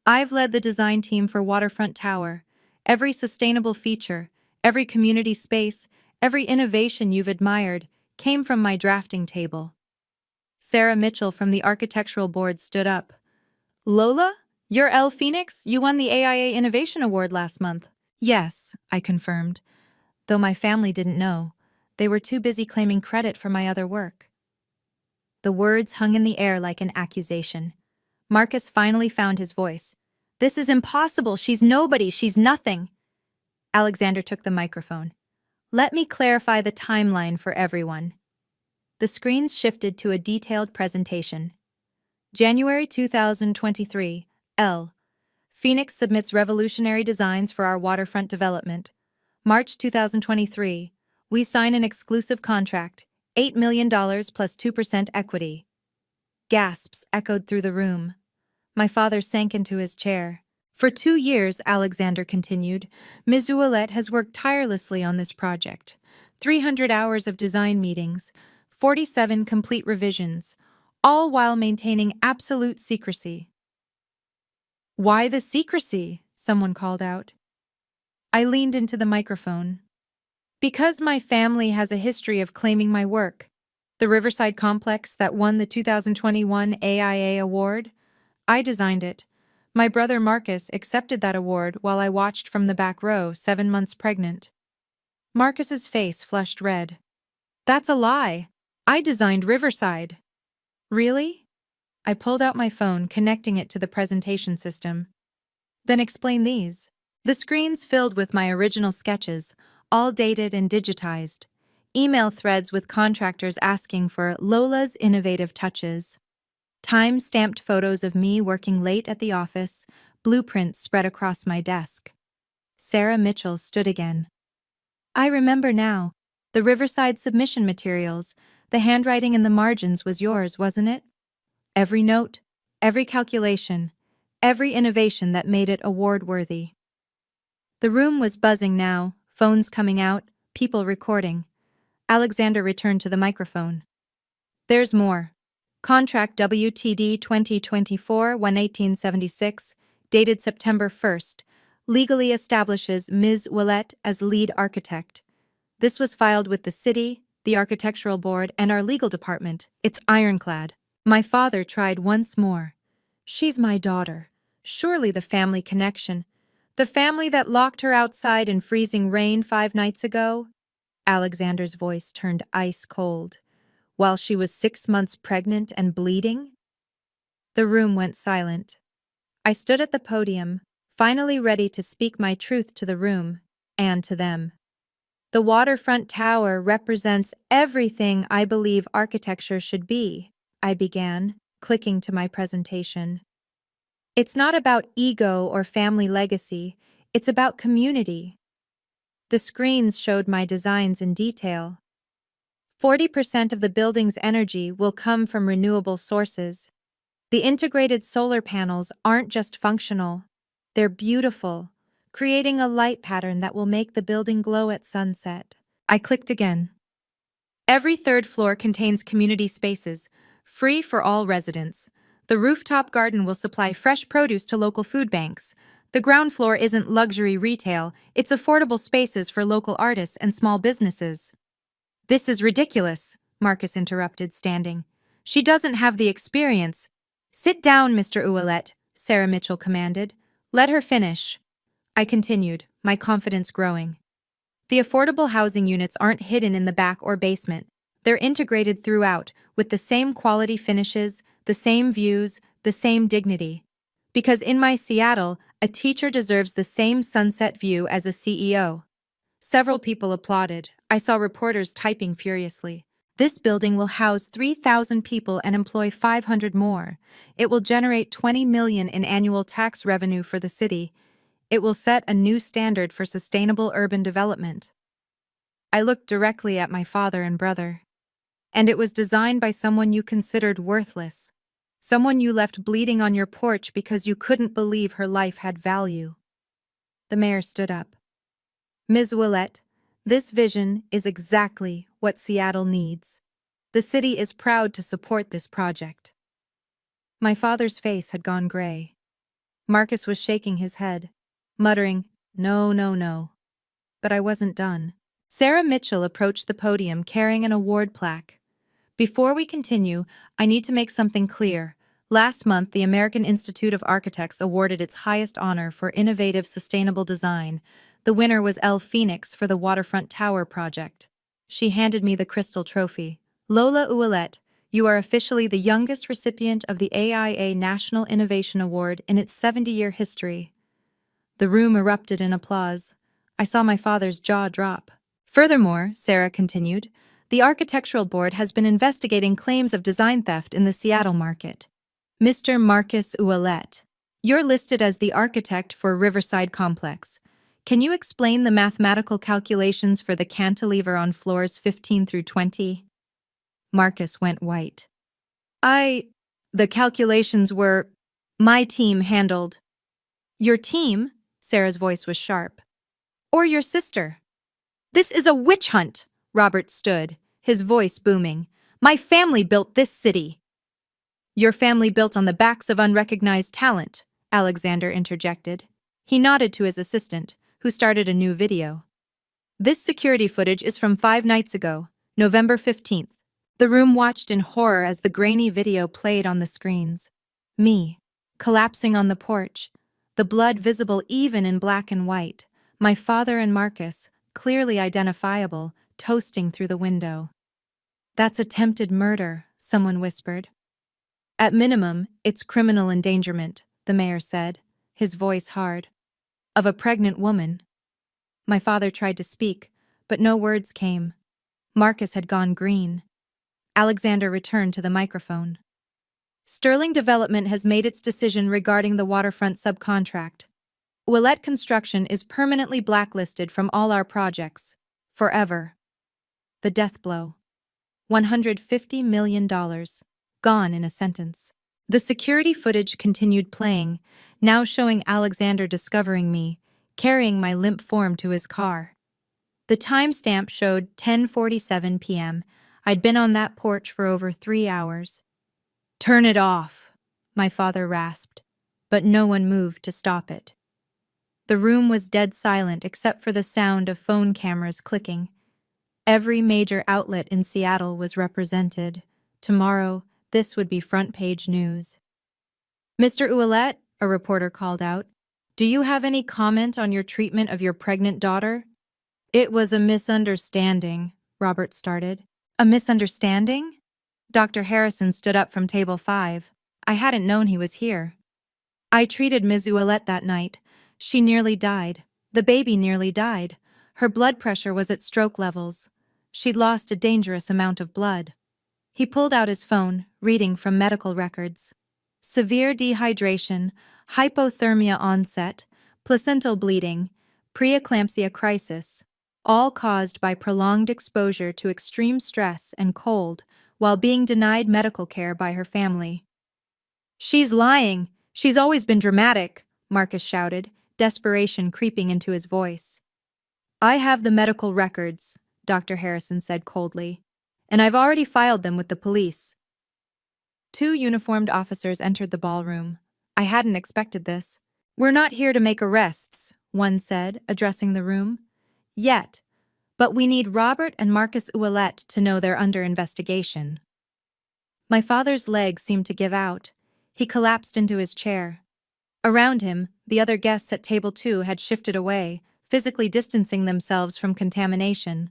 [SPEAKER 1] I've led the design team for Waterfront Tower. Every sustainable feature, every community space, every innovation you've admired came from my drafting table. Sarah Mitchell from the architectural board stood up. Lola? You're El Phoenix? You won the AIA Innovation Award last month. Yes, I confirmed, though my family didn't know. They were too busy claiming credit for my other work. The words hung in the air like an accusation. Marcus finally found his voice. This is impossible. She's nobody. She's nothing. Alexander took the microphone. Let me clarify the timeline for everyone. The screens shifted to a detailed presentation. January 2023, L. Phoenix submits revolutionary designs for our waterfront development. March 2023, we sign an exclusive contract, $8 million plus 2% equity. Gasps echoed through the room. My father sank into his chair. For 2 years, Alexander continued, Ms. Ouellette has worked tirelessly on this project. 300 hours of design meetings, 47 complete revisions, all while maintaining absolute secrecy. Why the secrecy? Someone called out. I leaned into the microphone. Because my family has a history of claiming my work. The Riverside complex that won the 2021 AIA award, I designed it. My brother Marcus accepted that award while I watched from the back row, 7 months pregnant. Marcus's face flushed red. That's a lie. I designed Riverside. Really? I pulled out my phone, connecting it to the presentation system. Then explain these. The screens filled with my original sketches, all dated and digitized. Email threads with contractors asking for Lola's innovative touches. Time-stamped photos of me working late at the office, blueprints spread across my desk. Sarah Mitchell stood again. I remember now. The Riverside submission materials, the handwriting in the margins was yours, wasn't it? Every note, every calculation, every innovation that made it award-worthy. The room was buzzing now, phones coming out, people recording. Alexander returned to the microphone. There's more. Contract WTD 2024-1876, dated September 1st, legally establishes Ms. Ouellette as lead architect. This was filed with the city, the architectural board, and our legal department. It's ironclad. My father tried once more. She's my daughter. Surely the family connection. The family that locked her outside in freezing rain 5 nights ago? Alexander's voice turned ice cold. While she was 6 months pregnant and bleeding? The room went silent. I stood at the podium, finally ready to speak my truth to the room, and to them. The waterfront tower represents everything I believe architecture should be, I began, clicking to my presentation. It's not about ego or family legacy, it's about community. The screens showed my designs in detail. 40% of the building's energy will come from renewable sources. The integrated solar panels aren't just functional, they're beautiful, creating a light pattern that will make the building glow at sunset. I clicked again. Every 3rd floor contains community spaces, free for all residents. The rooftop garden will supply fresh produce to local food banks. The ground floor isn't luxury retail, it's affordable spaces for local artists and small businesses. This is ridiculous, Marcus interrupted, standing. She doesn't have the experience. Sit down, Mr. Ouellette, Sarah Mitchell commanded. Let her finish. I continued, my confidence growing. The affordable housing units aren't hidden in the back or basement. They're integrated throughout, with the same quality finishes, the same views, the same dignity. Because in my Seattle, a teacher deserves the same sunset view as a CEO. Several people applauded. I saw reporters typing furiously. This building will house 3,000 people and employ 500 more. It will generate 20 million in annual tax revenue for the city. It will set a new standard for sustainable urban development. I looked directly at my father and brother. And it was designed by someone you considered worthless. Someone you left bleeding on your porch because you couldn't believe her life had value. The mayor stood up. Ms. Willett, this vision is exactly what Seattle needs. The city is proud to support this project. My father's face had gone gray. Marcus was shaking his head, muttering, "No, no, no." But I wasn't done. Sarah Mitchell approached the podium carrying an award plaque. Before we continue, I need to make something clear. Last month, the American Institute of Architects awarded its highest honor for innovative sustainable design. The winner was Elle Phoenix for the Waterfront Tower project. She handed me the crystal trophy. Lola Ouellette, you are officially the youngest recipient of the AIA National Innovation Award in its 70-year history. The room erupted in applause. I saw my father's jaw drop. Furthermore, Sarah continued, the Architectural Board has been investigating claims of design theft in the Seattle market. Mr. Marcus Ouellette, you're listed as the architect for Riverside Complex. Can you explain the mathematical calculations for the cantilever on floors 15 through 20? Marcus went white. The calculations were... My team handled. Your team? Sarah's voice was sharp. Or your sister? This is a witch hunt, Robert stood, his voice booming. My family built this city. Your family built on the backs of unrecognized talent, Alexander interjected. He nodded to his assistant, who started a new video. This security footage is from 5 nights ago, November 15th. The room watched in horror as the grainy video played on the screens. Me, collapsing on the porch, the blood visible even in black and white, my father and Marcus, clearly identifiable, toasting through the window. That's attempted murder, someone whispered. At minimum, it's criminal endangerment, the mayor said, his voice hard. Of a pregnant woman. My father tried to speak, but no words came. Marcus had gone green. Alexander returned to the microphone. Sterling Development has made its decision regarding the waterfront subcontract. Ouellette Construction is permanently blacklisted from all our projects. Forever. The death blow. $150 million. Gone in a sentence. The security footage continued playing, now showing Alexander discovering me, carrying my limp form to his car. The timestamp showed 10:47 p.m. I'd been on that porch for over 3 hours. Turn it off, my father rasped, but no one moved to stop it. The room was dead silent except for the sound of phone cameras clicking. Every major outlet in Seattle was represented. Tomorrow, this would be front-page news. Mr. Ouellette, a reporter called out, do you have any comment on your treatment of your pregnant daughter? It was a misunderstanding, Robert started. A misunderstanding? Dr. Harrison stood up from table 5. I hadn't known he was here. I treated Ms. Ouellette that night. She nearly died. The baby nearly died. Her blood pressure was at stroke levels. She'd lost a dangerous amount of blood. He pulled out his phone, reading from medical records. Severe dehydration, hypothermia onset, placental bleeding, preeclampsia crisis, all caused by prolonged exposure to extreme stress and cold while being denied medical care by her family. She's lying. She's always been dramatic, Marcus shouted, desperation creeping into his voice. I have the medical records, Dr. Harrison said coldly, and I've already filed them with the police. 2 uniformed officers entered the ballroom. I hadn't expected this. We're not here to make arrests, one said, addressing the room. Yet, but we need Robert and Marcus Ouellette to know they're under investigation. My father's legs seemed to give out. He collapsed into his chair. Around him, the other guests at table 2 had shifted away, physically distancing themselves from contamination.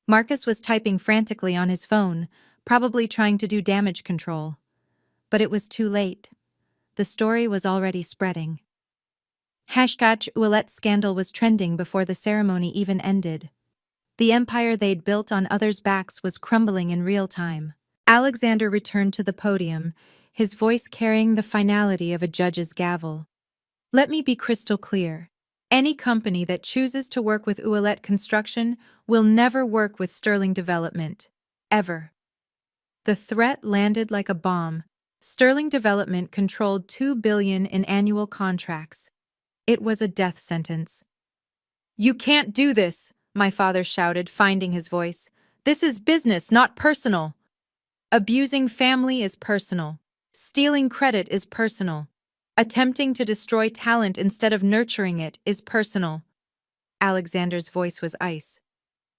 [SPEAKER 1] Marcus was typing frantically on his phone, probably trying to do damage control. But it was too late. The story was already spreading. Hashtag Ouellette's scandal was trending before the ceremony even ended. The empire they'd built on others' backs was crumbling in real time. Alexander returned to the podium, his voice carrying the finality of a judge's gavel. Let me be crystal clear. Any company that chooses to work with Ouellette Construction will never work with Sterling Development. Ever. The threat landed like a bomb. Sterling Development controlled $2 billion in annual contracts. It was a death sentence. You can't do this, my father shouted, finding his voice. This is business, not personal. Abusing family is personal. Stealing credit is personal. Attempting to destroy talent instead of nurturing it is personal. Alexander's voice was ice.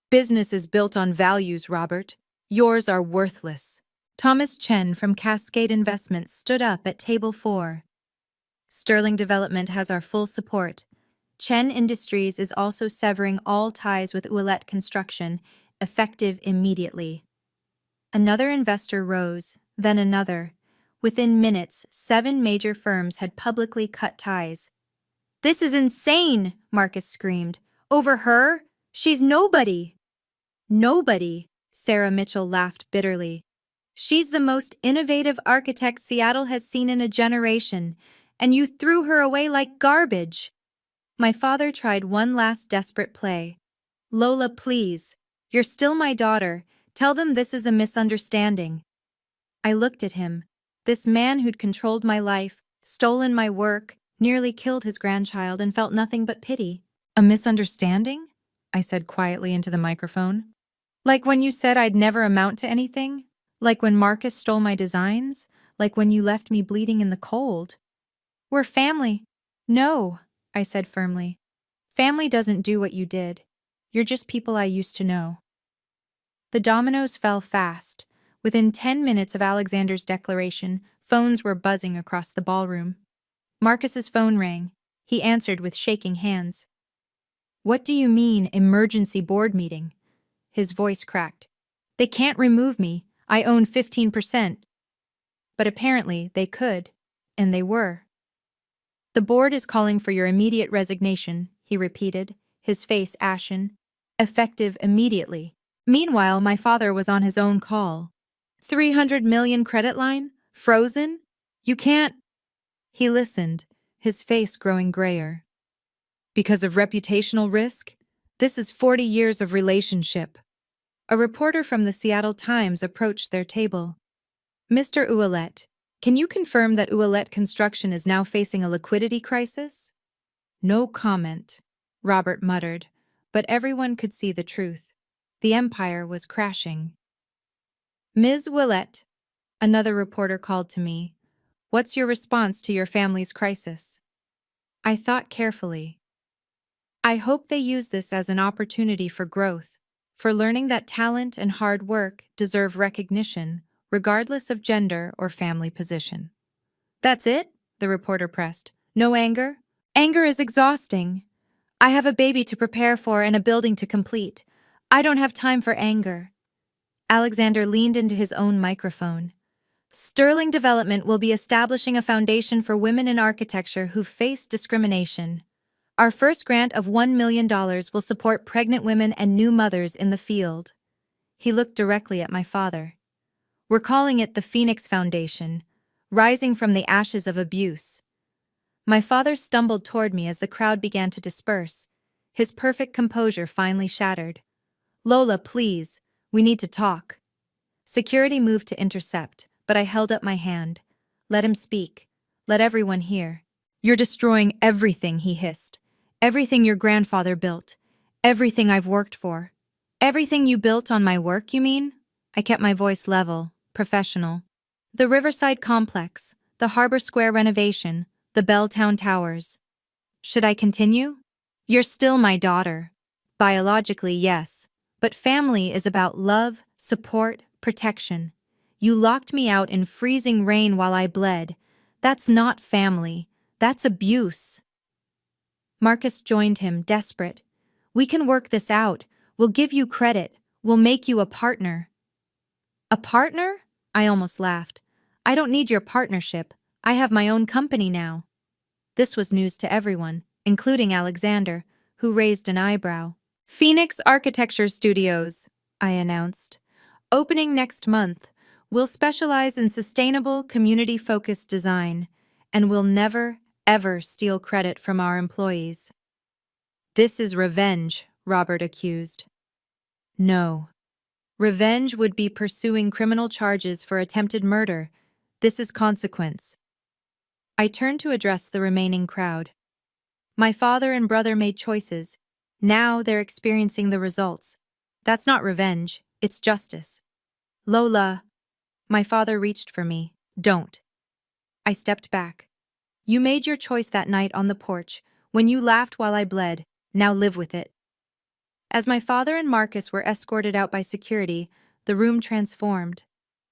[SPEAKER 1] Business is built on values, Robert. Yours are worthless. Thomas Chen from Cascade Investments stood up at table 4. Sterling Development has our full support. Chen Industries is also severing all ties with Ouellette Construction, effective immediately. Another investor rose, then another. Within minutes, 7 major firms had publicly cut ties. This is insane, Marcus screamed. Over her? She's nobody. Nobody, Sarah Mitchell laughed bitterly. She's the most innovative architect Seattle has seen in a generation, and you threw her away like garbage. My father tried one last desperate play. Lola, please. You're still my daughter. Tell them this is a misunderstanding. I looked at him. This man who'd controlled my life, stolen my work, nearly killed his grandchild, and felt nothing but pity. A misunderstanding? I said quietly into the microphone. Like when you said I'd never amount to anything? Like when Marcus stole my designs? Like when you left me bleeding in the cold? We're family. No, I said firmly. Family doesn't do what you did. You're just people I used to know. The dominoes fell fast. Within 10 minutes of Alexander's declaration, phones were buzzing across the ballroom. Marcus's phone rang. He answered with shaking hands. What do you mean, emergency board meeting? His voice cracked. They can't remove me. I own 15%. But apparently they could, and they were. The board is calling for your immediate resignation, he repeated, his face ashen. Effective immediately. Meanwhile, my father was on his own call. 300 million credit line? Frozen? You can't. He listened, his face growing grayer. Because of reputational risk? This is 40 years of relationship. A reporter from the Seattle Times approached their table. Mr. Ouellette, can you confirm that Ouellette Construction is now facing a liquidity crisis? No comment, Robert muttered, but everyone could see the truth. The empire was crashing. Ms. Ouellette, another reporter called to me. What's your response to your family's crisis? I thought carefully. I hope they use this as an opportunity for growth, for learning that talent and hard work deserve recognition, regardless of gender or family position. That's it? The reporter pressed. No anger? Anger is exhausting. I have a baby to prepare for and a building to complete. I don't have time for anger. Alexander leaned into his own microphone. Sterling Development will be establishing a foundation for women in architecture who face discrimination. Our first grant of $1 million will support pregnant women and new mothers in the field. He looked directly at my father. We're calling it the Phoenix Foundation, rising from the ashes of abuse. My father stumbled toward me as the crowd began to disperse, his perfect composure finally shattered. Lola, please, we need to talk. Security moved to intercept, but I held up my hand. Let him speak. Let everyone hear. You're destroying everything, he hissed. Everything your grandfather built. Everything I've worked for. Everything you built on my work, you mean? I kept my voice level, professional. The Riverside Complex, the Harbor Square renovation, the Belltown Towers. Should I continue? You're still my daughter. Biologically, yes. But family is about love, support, protection. You locked me out in freezing rain while I bled. That's not family. That's abuse. Marcus joined him, desperate. We can work this out. We'll give you credit. We'll make you a partner. A partner? I almost laughed. I don't need your partnership. I have my own company now. This was news to everyone, including Alexander, who raised an eyebrow. Phoenix Architecture Studios, I announced. Opening next month, we'll specialize in sustainable, community-focused design, and we'll never, ever steal credit from our employees. This is revenge, Robert accused. No. Revenge would be pursuing criminal charges for attempted murder. This is consequence. I turned to address the remaining crowd. My father and brother made choices. Now they're experiencing the results. That's not revenge, it's justice. Lola. My father reached for me. Don't. I stepped back. You made your choice that night on the porch, when you laughed while I bled. Now live with it. As my father and Marcus were escorted out by security, the room transformed.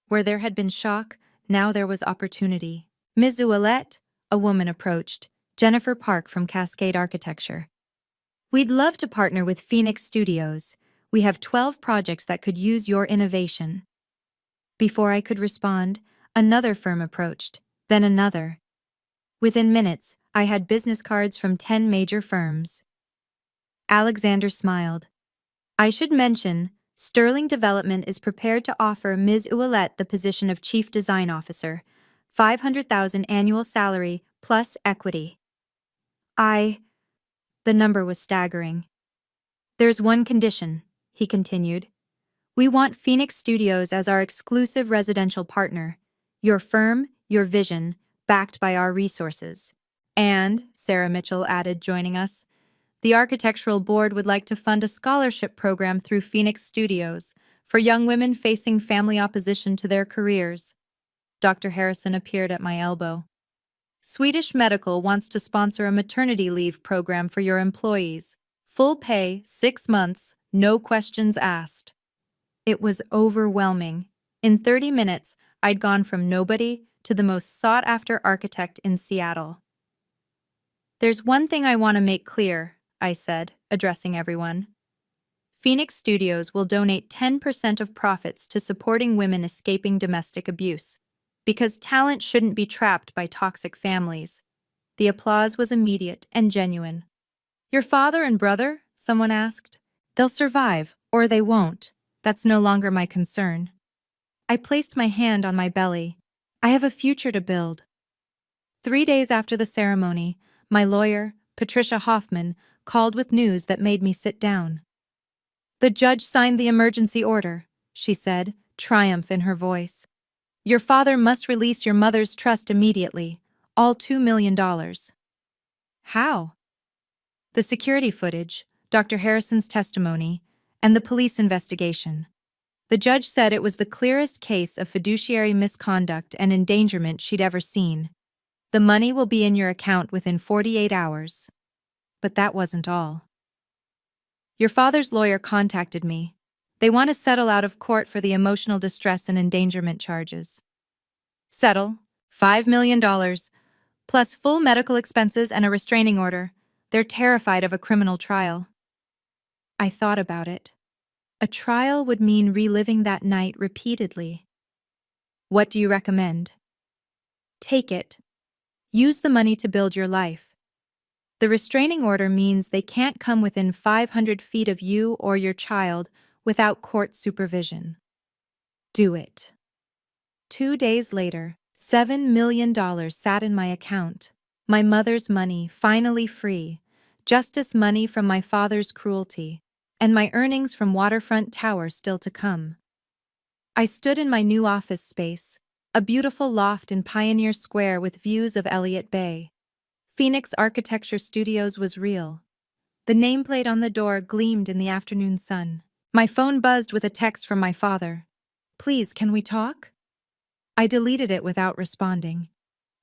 [SPEAKER 1] Where there had been shock, now there was opportunity. Ms. Ouellette, a woman approached, Jennifer Park from Cascade Architecture. We'd love to partner with Phoenix Studios. We have 12 projects that could use your innovation. Before I could respond, another firm approached, then another. Within minutes, I had business cards from 10 major firms. Alexander smiled. I should mention, Sterling Development is prepared to offer Ms. Ouellette the position of Chief Design Officer, $500,000 annual salary plus equity. The number was staggering. There's one condition, he continued. We want Phoenix Studios as our exclusive residential partner. Your firm, your vision, backed by our resources. And, Sarah Mitchell added, joining us, the architectural board would like to fund a scholarship program through Phoenix Studios for young women facing family opposition to their careers. Dr. Harrison appeared at my elbow. Swedish Medical wants to sponsor a maternity leave program for your employees. Full pay, 6 months, no questions asked. It was overwhelming. In 30 minutes, I'd gone from nobody to the most sought-after architect in Seattle. There's one thing I want to make clear, I said, addressing everyone. Phoenix Studios will donate 10% of profits to supporting women escaping domestic abuse, because talent shouldn't be trapped by toxic families. The applause was immediate and genuine. Your father and brother? Someone asked. They'll survive, or they won't. That's no longer my concern. I placed my hand on my belly. I have a future to build. 3 days after the ceremony, my lawyer, Patricia Hoffman, called with news that made me sit down. The judge signed the emergency order, she said, triumph in her voice. Your father must release your mother's trust immediately, all $2 million. How? The security footage, Dr. Harrison's testimony, and the police investigation. The judge said it was the clearest case of fiduciary misconduct and endangerment she'd ever seen. The money will be in your account within 48 hours. But that wasn't all. Your father's lawyer contacted me. They want to settle out of court for the emotional distress and endangerment charges. Settle, $5 million, plus full medical expenses and a restraining order. They're terrified of a criminal trial. I thought about it. A trial would mean reliving that night repeatedly. What do you recommend? Take it. Use the money to build your life. The restraining order means they can't come within 500 feet of you or your child without court supervision. Do it. 2 days later, $7 million sat in my account. My mother's money, finally free, justice money from my father's cruelty, and my earnings from Waterfront Tower still to come. I stood in my new office space, a beautiful loft in Pioneer Square with views of Elliott Bay. Phoenix Architecture Studios was real. The nameplate on the door gleamed in the afternoon sun. My phone buzzed with a text from my father. Please, can we talk? I deleted it without responding.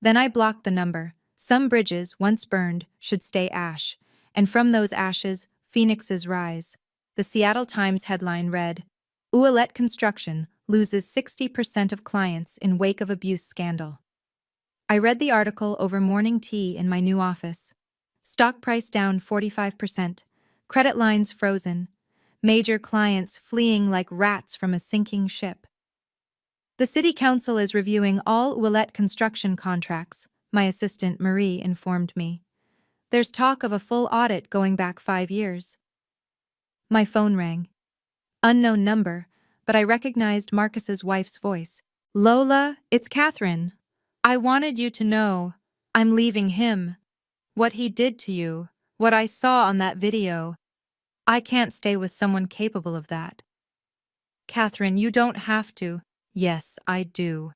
[SPEAKER 1] Then I blocked the number. Some bridges, once burned, should stay ash, and from those ashes, phoenixes rise. The Seattle Times headline read, Ouellette Construction loses 60% of clients in wake of abuse scandal. I read the article over morning tea in my new office. Stock price down 45%, credit lines frozen, major clients fleeing like rats from a sinking ship. The city council is reviewing all Ouellette construction contracts, my assistant Marie informed me. There's talk of a full audit going back 5 years. My phone rang. Unknown number, but I recognized Marcus's wife's voice. Lola, it's Catherine. I wanted you to know. I'm leaving him. What he did to you. What I saw on that video. I can't stay with someone capable of that. Catherine, you don't have to. Yes, I do.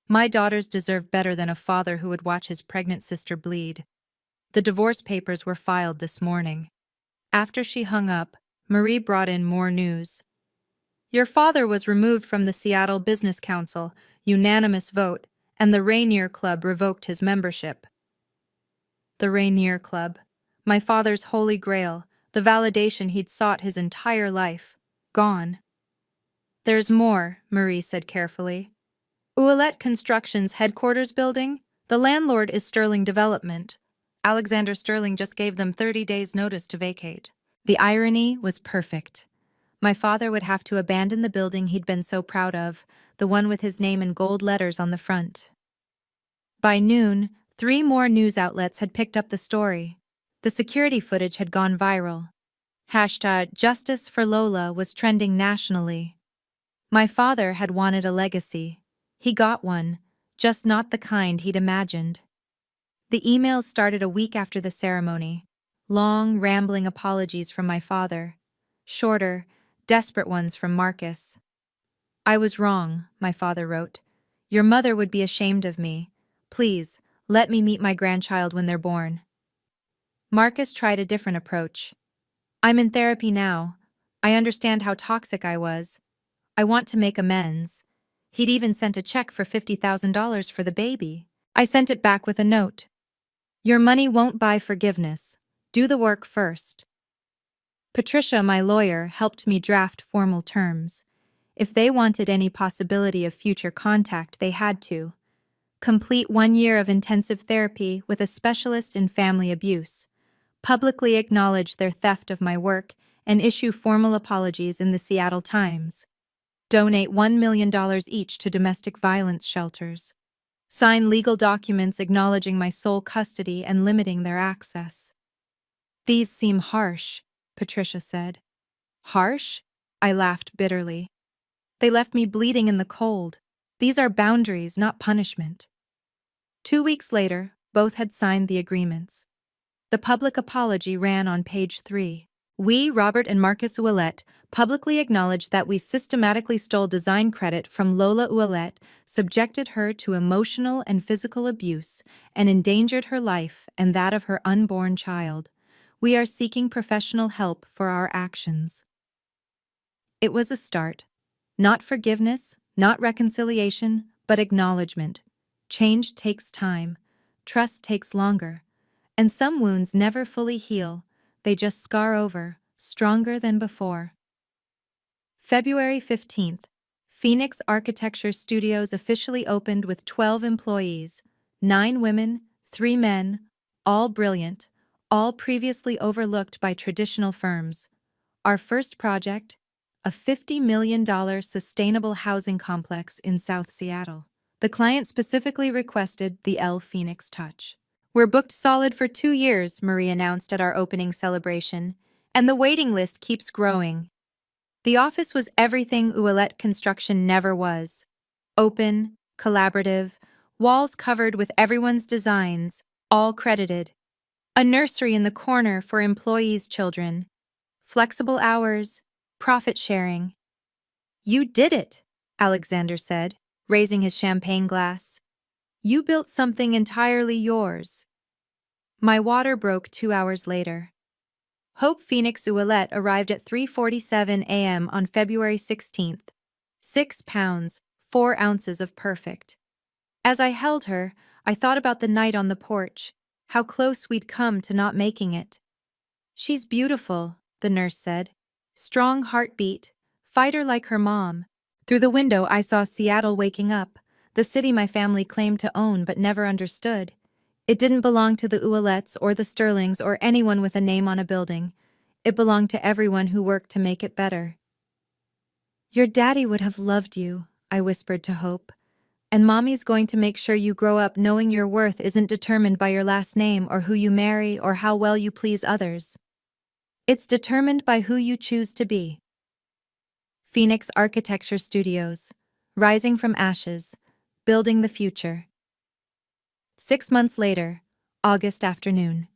[SPEAKER 1] My daughters deserve better than a father who would watch his pregnant sister bleed. The divorce papers were filed this morning. After she hung up, Marie brought in more news. Your father was removed from the Seattle Business Council, unanimous vote, and the Rainier Club revoked his membership. The Rainier Club. My father's holy grail, the validation he'd sought his entire life. Gone. There's more, Marie said carefully. Ouellette Construction's headquarters building? The landlord is Sterling Development. Alexander Sterling just gave them 30 days' notice to vacate. The irony was perfect. My father would have to abandon the building he'd been so proud of, the one with his name in gold letters on the front. By noon, 3 more news outlets had picked up the story. The security footage had gone viral. Hashtag Justice for Lola was trending nationally. My father had wanted a legacy. He got one, just not the kind he'd imagined. The emails started a week after the ceremony. Long, rambling apologies from my father. Shorter, desperate ones from Marcus. I was wrong, my father wrote. Your mother would be ashamed of me. Please, let me meet my grandchild when they're born. Marcus tried a different approach. I'm in therapy now. I understand how toxic I was. I want to make amends. He'd even sent a check for $50,000 for the baby. I sent it back with a note. Your money won't buy forgiveness. Do the work first. Patricia, my lawyer, helped me draft formal terms. If they wanted any possibility of future contact, they had to. Complete 1 year of intensive therapy with a specialist in family abuse. Publicly acknowledge their theft of my work and issue formal apologies in the Seattle Times. Donate $1 million each to domestic violence shelters. Sign legal documents acknowledging my sole custody and limiting their access. These seem harsh, Patricia said. Harsh? I laughed bitterly. They left me bleeding in the cold. These are boundaries, not punishment. 2 weeks later, both had signed the agreements. The public apology ran on page 3. We, Robert and Marcus Ouellette, publicly acknowledge that we systematically stole design credit from Lola Ouellette, subjected her to emotional and physical abuse, and endangered her life and that of her unborn child. We are seeking professional help for our actions. It was a start. Not forgiveness, not reconciliation, but acknowledgement. Change takes time. Trust takes longer. And some wounds never fully heal. They just scar over, stronger than before. February 15th. Phoenix Architecture Studios officially opened with 12 employees, 9 women, 3 men, all brilliant, all previously overlooked by traditional firms. Our first project, a $50 million sustainable housing complex in South Seattle. The client specifically requested the L Phoenix touch. We're booked solid for 2 years, Marie announced at our opening celebration, and the waiting list keeps growing. The office was everything Ouellette Construction never was. Open, collaborative, walls covered with everyone's designs, all credited. A nursery in the corner for employees' children. Flexible hours, profit sharing. You did it, Alexander said, raising his champagne glass. You built something entirely yours. My water broke 2 hours later. Hope Phoenix Ouellette arrived at 3:47 a.m. on February 16th. 6 pounds, 4 ounces of perfect. As I held her, I thought about the night on the porch, how close we'd come to not making it. She's beautiful, the nurse said. Strong heartbeat, fighter like her mom. Through the window I saw Seattle waking up, the city my family claimed to own but never understood. It didn't belong to the Ouellettes or the Sterlings or anyone with a name on a building. It belonged to everyone who worked to make it better. Your daddy would have loved you, I whispered to Hope. And mommy's going to make sure you grow up knowing your worth isn't determined by your last name or who you marry or how well you please others. It's determined by who you choose to be. Phoenix Architecture Studios. Rising from ashes. Building the future. 6 months later, August afternoon.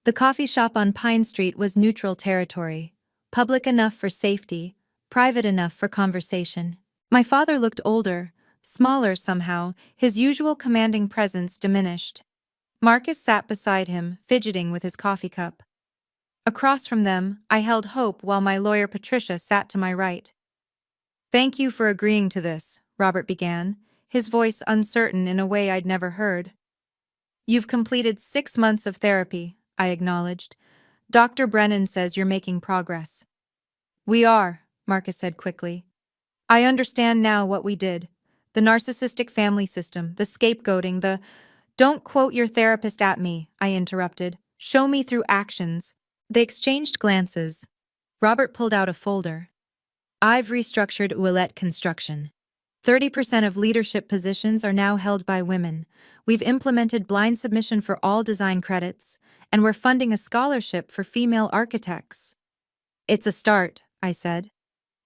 [SPEAKER 1] The coffee shop on Pine Street was neutral territory, public enough for safety, private enough for conversation. My father looked older, smaller somehow, his usual commanding presence diminished. Marcus sat beside him, fidgeting with his coffee cup. Across from them, I held Hope while my lawyer Patricia sat to my right. "Thank you for agreeing to this," Robert began, his voice uncertain in a way I'd never heard. "You've completed 6 months of therapy," I acknowledged. "Dr. Brennan says you're making progress." "We are," Marcus said quickly. "I understand now what we did. The narcissistic family system, the scapegoating, the—" "Don't quote your therapist at me," I interrupted. "Show me through actions." They exchanged glances. Robert pulled out a folder. "I've restructured Ouellette Construction. 30% of leadership positions are now held by women. We've implemented blind submission for all design credits, and we're funding a scholarship for female architects." "It's a start," I said.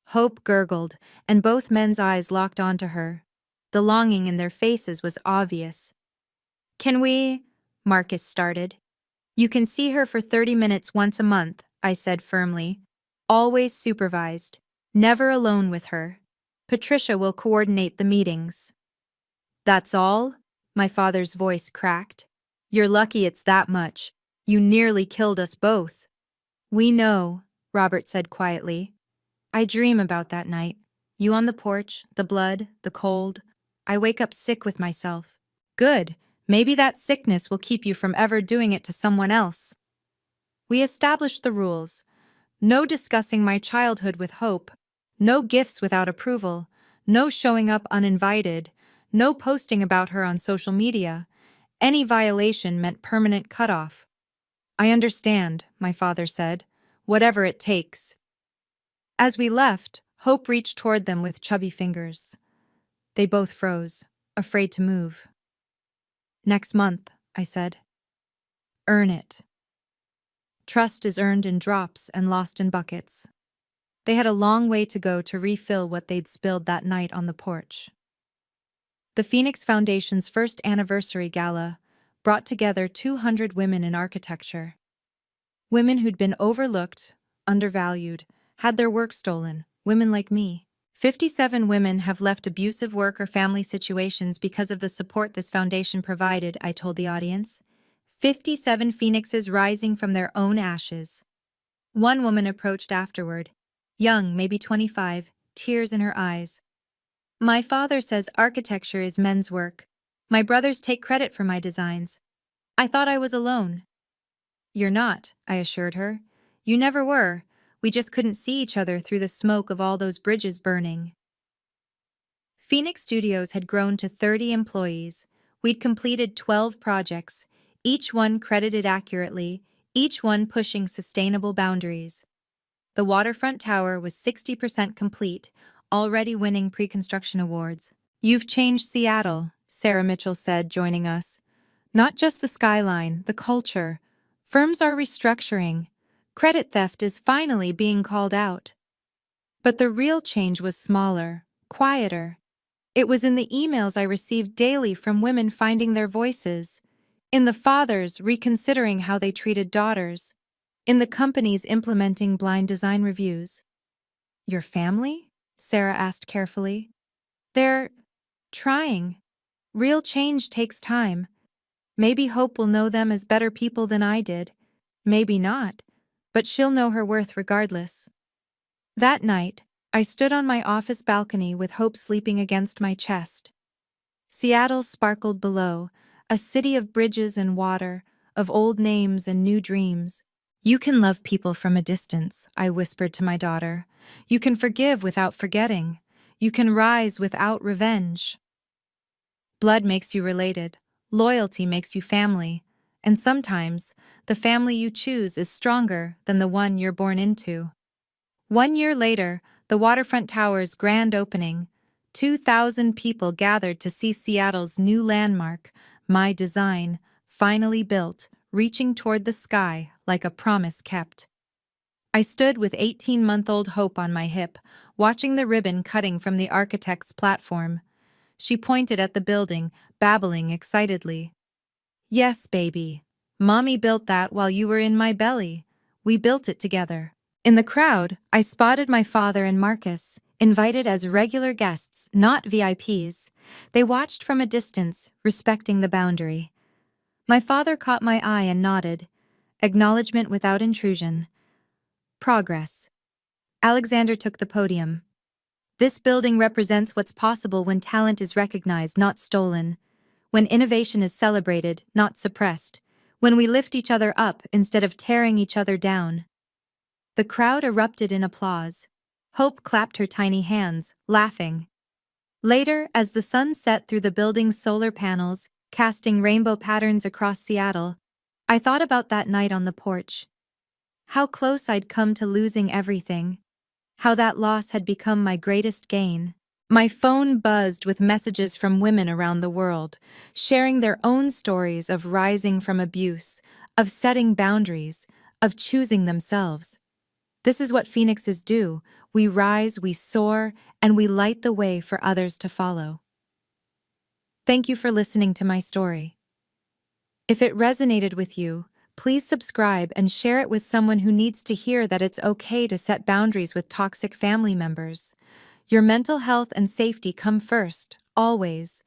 [SPEAKER 1] Hope gurgled, and both men's eyes locked onto her. The longing in their faces was obvious. "Can we—" Marcus started. "You can see her for 30 minutes once a month," I said firmly. "Always supervised. Never alone with her. Patricia will coordinate the meetings." "That's all?" My father's voice cracked. "You're lucky it's that much. You nearly killed us both." "We know," Robert said quietly. "I dream about that night. You on the porch, the blood, the cold. I wake up sick with myself." "Good. Maybe that sickness will keep you from ever doing it to someone else." We established the rules. No discussing my childhood with Hope. No gifts without approval. No showing up uninvited. No posting about her on social media. Any violation meant permanent cutoff. "I understand," my father said. "Whatever it takes." As we left, Hope reached toward them with chubby fingers. They both froze, afraid to move. "Next month," I said. "Earn it." Trust is earned in drops and lost in buckets. They had a long way to go to refill what they'd spilled that night on the porch. The Phoenix Foundation's first anniversary gala brought together 200 women in architecture. Women who'd been overlooked, undervalued, had their work stolen, women like me. 57 women have left abusive work or family situations because of the support this foundation provided, I told the audience. 57 phoenixes rising from their own ashes. One woman approached afterward, young, maybe 25, tears in her eyes. "My father says architecture is men's work. My brothers take credit for my designs. I thought I was alone." "You're not," I assured her. "You never were. We just couldn't see each other through the smoke of all those bridges burning." Phoenix Studios had grown to 30 employees. We'd completed 12 projects, each one credited accurately, each one pushing sustainable boundaries. The waterfront tower was 60% complete, already winning pre-construction awards. "You've changed Seattle," Sarah Mitchell said, joining us. "Not just the skyline, the culture. Firms are restructuring. Credit theft is finally being called out." But the real change was smaller, quieter. It was in the emails I received daily from women finding their voices, in the fathers reconsidering how they treated daughters, in the companies implementing blind design reviews. "Your family?" Sarah asked carefully. "They're trying. Real change takes time. Maybe Hope will know them as better people than I did. Maybe not, but she'll know her worth regardless." That night, I stood on my office balcony with Hope sleeping against my chest. Seattle sparkled below, a city of bridges and water, of old names and new dreams. "You can love people from a distance," I whispered to my daughter. "You can forgive without forgetting. You can rise without revenge. Blood makes you related. Loyalty makes you family. And sometimes, the family you choose is stronger than the one you're born into." 1 year later, the waterfront tower's grand opening, 2,000 people gathered to see Seattle's new landmark, my design, finally built, reaching toward the sky like a promise kept. I stood with 18-month-old Hope on my hip, watching the ribbon cutting from the architect's platform. She pointed at the building, babbling excitedly. Yes, baby. Mommy built that while you were in my belly. We built it together. In the crowd, I spotted my father and Marcus, invited as regular guests, not VIPs. They watched from a distance, respecting the boundary. My father caught my eye and nodded. Acknowledgement without intrusion. Progress. Alexander took the podium. This building represents what's possible when talent is recognized, not stolen. When innovation is celebrated, not suppressed. When we lift each other up instead of tearing each other down. The crowd erupted in applause. Hope clapped her tiny hands, laughing. Later, as the sun set through the building's solar panels, casting rainbow patterns across Seattle, I thought about that night on the porch. How close I'd come to losing everything. How that loss had become my greatest gain. My phone buzzed with messages from women around the world, sharing their own stories of rising from abuse, of setting boundaries, of choosing themselves. This is what phoenixes do. We rise, we soar, and we light the way for others to follow. Thank you for listening to my story. If it resonated with you, please subscribe and share it with someone who needs to hear that it's okay to set boundaries with toxic family members. Your mental health and safety come first, always.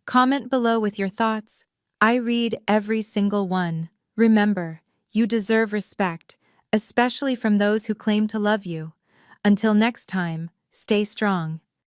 [SPEAKER 1] Comment below with your thoughts. I read every single one. Remember, you deserve respect, especially from those who claim to love you. Until next time, stay strong.